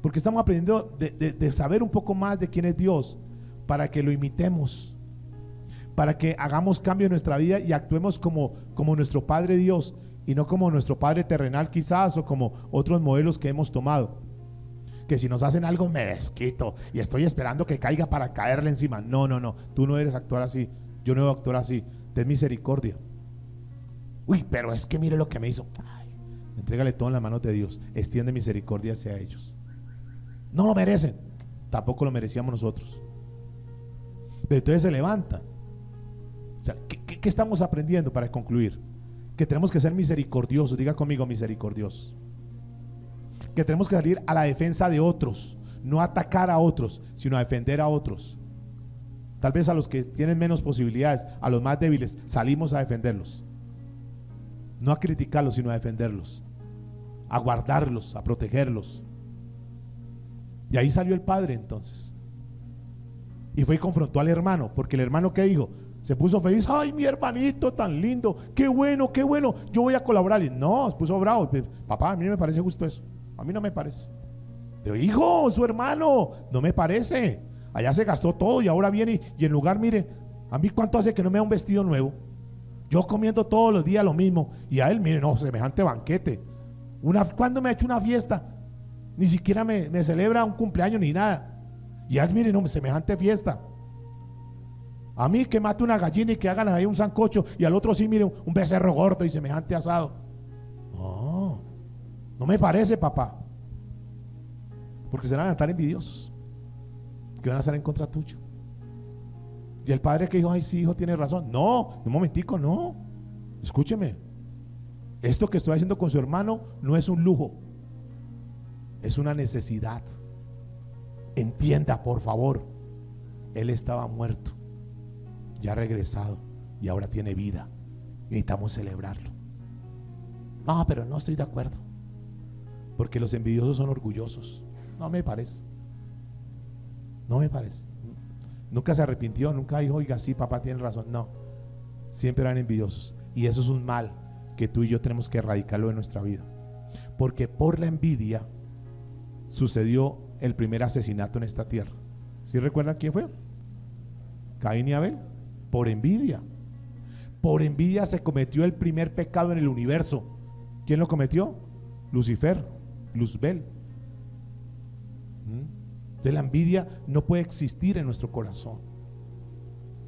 Speaker 1: Porque estamos aprendiendo de saber un poco más de quién es Dios, para que lo imitemos, para que hagamos cambio en nuestra vida y actuemos como nuestro Padre Dios, y no como nuestro Padre terrenal quizás, o como otros modelos que hemos tomado, que si nos hacen algo me desquito y estoy esperando que caiga para caerle encima. No, tú no eres actuar así, yo no debo actuar así. Ten misericordia. Uy, pero es que mire lo que me hizo. Ay, entrégale todo en las manos de Dios, extiende misericordia hacia ellos. No lo merecen, tampoco lo merecíamos nosotros, pero entonces se levantan. O sea, ¿qué estamos aprendiendo para concluir? Que tenemos que ser misericordiosos. Diga conmigo, misericordiosos. Que tenemos que salir a la defensa de otros, no atacar a otros, sino a defender a otros. Tal vez a los que tienen menos posibilidades, a los más débiles, salimos a defenderlos, no a criticarlos, sino a defenderlos, a guardarlos, a protegerlos. Y ahí salió el padre entonces, y fue y confrontó al hermano, porque el hermano, ¿qué dijo? Se puso feliz. Ay, mi hermanito tan lindo, qué bueno, yo voy a colaborar. Y no, se puso bravo. Papá, a mí no me parece justo eso, a mí no me parece. Pero hijo, su hermano, no me parece. Allá se gastó todo y ahora viene y en lugar, mire, a mí cuánto hace que no me da un vestido nuevo, yo comiendo todos los días lo mismo, y a él, mire, no, semejante banquete. ¿Cuándo me ha hecho una fiesta? Ni siquiera me celebra un cumpleaños ni nada. Y a él, mire, no, semejante fiesta. A mí que mate una gallina y que hagan ahí un sancocho, y al otro sí, mire, un becerro gordo y semejante asado. No me parece, papá. Porque se van a estar envidiosos, que van a estar en contra tuyo. Y el padre que dijo, ay sí, hijo, tiene razón. No, un momentico, no. Escúcheme. Esto que estoy haciendo con su hermano no es un lujo, es una necesidad. Entienda, por favor. Él estaba muerto, ya ha regresado y ahora tiene vida. Necesitamos celebrarlo. No, pero no estoy de acuerdo, porque los envidiosos son orgullosos. No me parece. No me parece. Nunca se arrepintió, nunca dijo, oiga, sí, papá tiene razón. No, siempre eran envidiosos. Y eso es un mal que tú y yo tenemos que erradicarlo en nuestra vida, porque por la envidia sucedió el primer asesinato en esta tierra. ¿Sí recuerdan quién fue? Caín y Abel. Por envidia. Por envidia se cometió el primer pecado en el universo. ¿Quién lo cometió? Lucifer, Luzbel. Entonces la envidia no puede existir en nuestro corazón.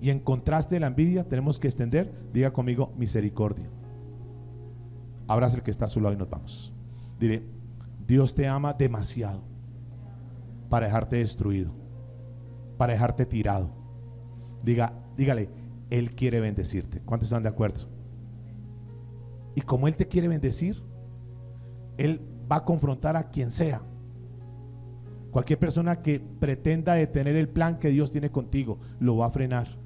Speaker 1: Y en contraste de la envidia tenemos que extender, diga conmigo, misericordia. Abraza el que está a su lado y nos vamos. Diré, Dios te ama demasiado para dejarte destruido, para dejarte tirado. Dígale, Él quiere bendecirte. ¿Cuántos están de acuerdo? Y como Él te quiere bendecir, Él va a confrontar a quien sea. Cualquier persona que pretenda detener el plan que Dios tiene contigo, lo va a frenar,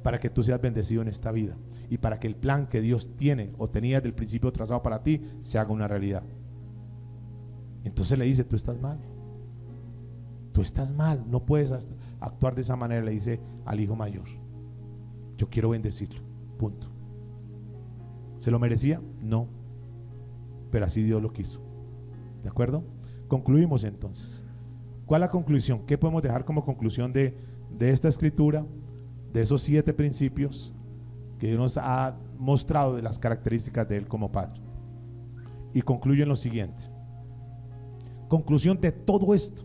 Speaker 1: para que tú seas bendecido en esta vida y para que el plan que Dios tiene o tenía desde el principio trazado para ti se haga una realidad. Entonces le dice, tú estás mal, no puedes actuar de esa manera. Le dice al hijo mayor, yo quiero bendecirlo, punto. ¿Se lo merecía? No, pero así Dios lo quiso. ¿De acuerdo? Concluimos entonces. ¿Cuál es la conclusión? ¿Qué podemos dejar como conclusión de esta escritura, de esos 7 principios que Dios nos ha mostrado de las características de Él como Padre? Y concluye en lo siguiente. Conclusión de todo esto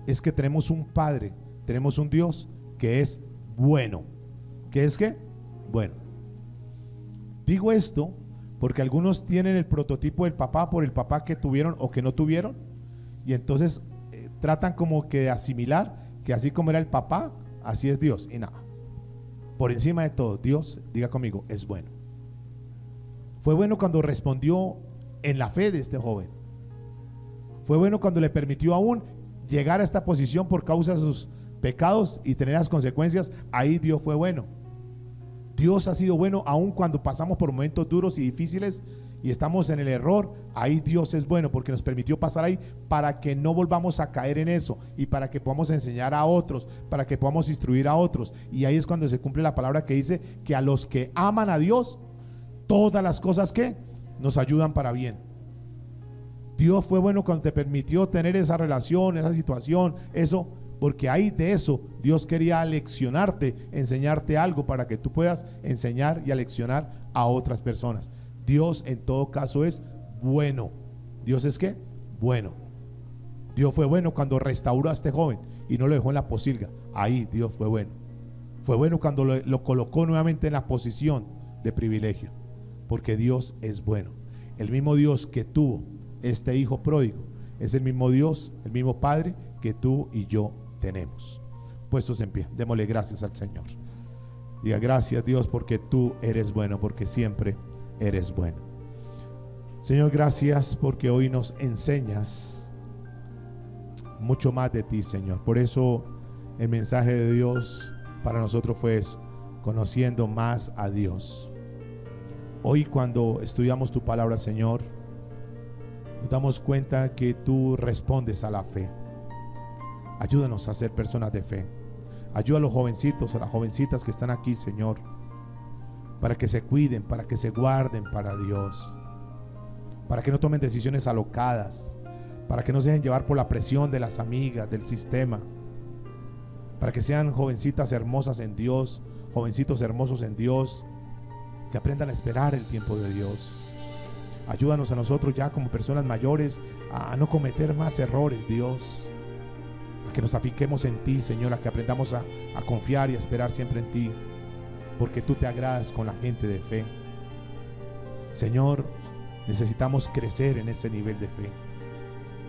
Speaker 1: es que tenemos un Padre, tenemos un Dios que es bueno. ¿Qué es qué? Bueno. Digo esto porque algunos tienen el prototipo del papá por el papá que tuvieron o que no tuvieron, y entonces tratan como que de asimilar que así como era el papá, así es Dios. Y nada, por encima de todo, Dios, diga conmigo, es bueno. Fue bueno cuando respondió en la fe de este joven. Fue bueno cuando le permitió aún llegar a esta posición por causa pecados y tener las consecuencias, ahí Dios fue bueno. Dios ha sido bueno aun cuando pasamos por momentos duros y difíciles y estamos en el error. Ahí Dios es bueno porque nos permitió pasar ahí para que no volvamos a caer en eso y para que podamos enseñar a otros, para que podamos instruir a otros. Y ahí es cuando se cumple la palabra que dice que a los que aman a Dios, todas las cosas que nos ayudan para bien. Dios fue bueno cuando te permitió tener esa relación, esa situación, eso, porque ahí de eso Dios quería aleccionarte, enseñarte algo para que tú puedas enseñar y aleccionar a otras personas. Dios en todo caso es bueno. ¿Dios es qué? Bueno. Dios fue bueno cuando restauró a este joven y no lo dejó en la posilga. Ahí Dios fue bueno. Fue bueno cuando lo colocó nuevamente en la posición de privilegio, porque Dios es bueno. El mismo Dios que tuvo este hijo pródigo es el mismo Dios, el mismo Padre que tú y yo tenemos. Puestos en pie, démosle gracias al Señor. Diga: gracias, Dios, porque tú eres bueno, porque siempre eres bueno. Señor, gracias porque hoy nos enseñas mucho más de ti, Señor. Por eso el mensaje de Dios para nosotros fue eso: conociendo más a Dios. Hoy, cuando estudiamos tu palabra, Señor, nos damos cuenta que tú respondes a la fe. Ayúdanos a ser personas de fe. Ayuda a los jovencitos, a las jovencitas que están aquí, Señor, para que se cuiden, para que se guarden para Dios, para que no tomen decisiones alocadas, para que no se dejen llevar por la presión de las amigas, del sistema, para que sean jovencitas hermosas en Dios, jovencitos hermosos en Dios, que aprendan a esperar el tiempo de Dios. Ayúdanos a nosotros ya como personas mayores a no cometer más errores, Dios, a que nos afinquemos en ti, Señor, a que aprendamos a confiar y a esperar siempre en ti, porque tú te agradas con la gente de fe. Señor, necesitamos crecer en ese nivel de fe.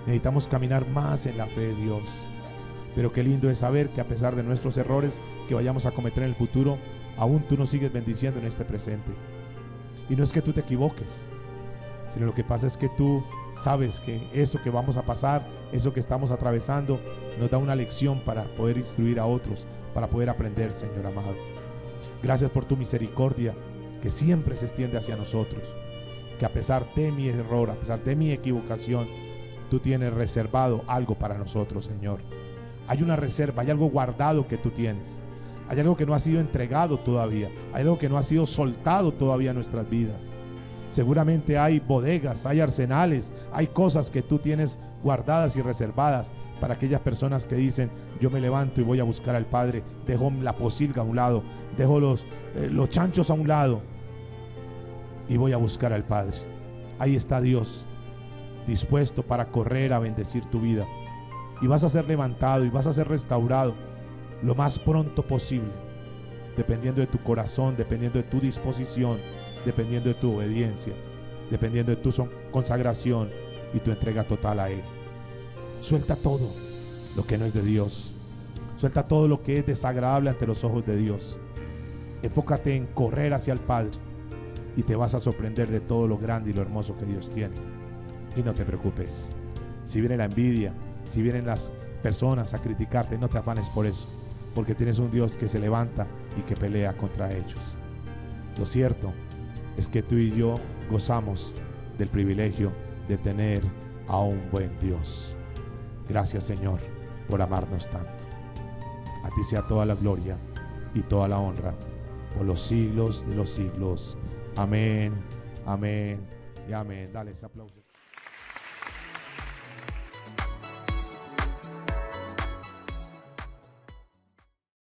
Speaker 1: Necesitamos caminar más en la fe de Dios. Pero qué lindo es saber que a pesar de nuestros errores que vayamos a cometer en el futuro, aún tú nos sigues bendiciendo en este presente. Y no es que tú te equivoques, sino lo que pasa es que tú sabes que eso que vamos a pasar, eso que estamos atravesando, nos da una lección para poder instruir a otros, para poder aprender, Señor amado. Gracias por tu misericordia que siempre se extiende hacia nosotros, que a pesar de mi error, a pesar de mi equivocación, tú tienes reservado algo para nosotros, Señor. Hay una reserva, hay algo guardado que tú tienes, hay algo que no ha sido entregado todavía, hay algo que no ha sido soltado todavía en nuestras vidas. Seguramente hay bodegas, hay arsenales, hay cosas que tú tienes guardadas y reservadas para aquellas personas que dicen: yo me levanto y voy a buscar al Padre, dejo la posilga a un lado, dejo los chanchos a un lado y voy a buscar al Padre. Ahí está Dios, dispuesto para correr a bendecir tu vida, y vas a ser levantado y vas a ser restaurado lo más pronto posible, dependiendo de tu corazón, dependiendo de tu disposición, dependiendo de tu obediencia, dependiendo de tu consagración y tu entrega total a Él. Suelta todo lo que no es de Dios, suelta todo lo que es desagradable ante los ojos de Dios. Enfócate en correr hacia el Padre y te vas a sorprender de todo lo grande y lo hermoso que Dios tiene. Y no te preocupes, si viene la envidia, si vienen las personas a criticarte, no te afanes por eso, porque tienes un Dios que se levanta y que pelea contra ellos. Lo cierto es que tú y yo gozamos del privilegio de tener a un buen Dios. Gracias, Señor, por amarnos tanto. A ti sea toda la gloria y toda la honra por los siglos de los siglos. Amén, amén y amén. Dale ese aplauso.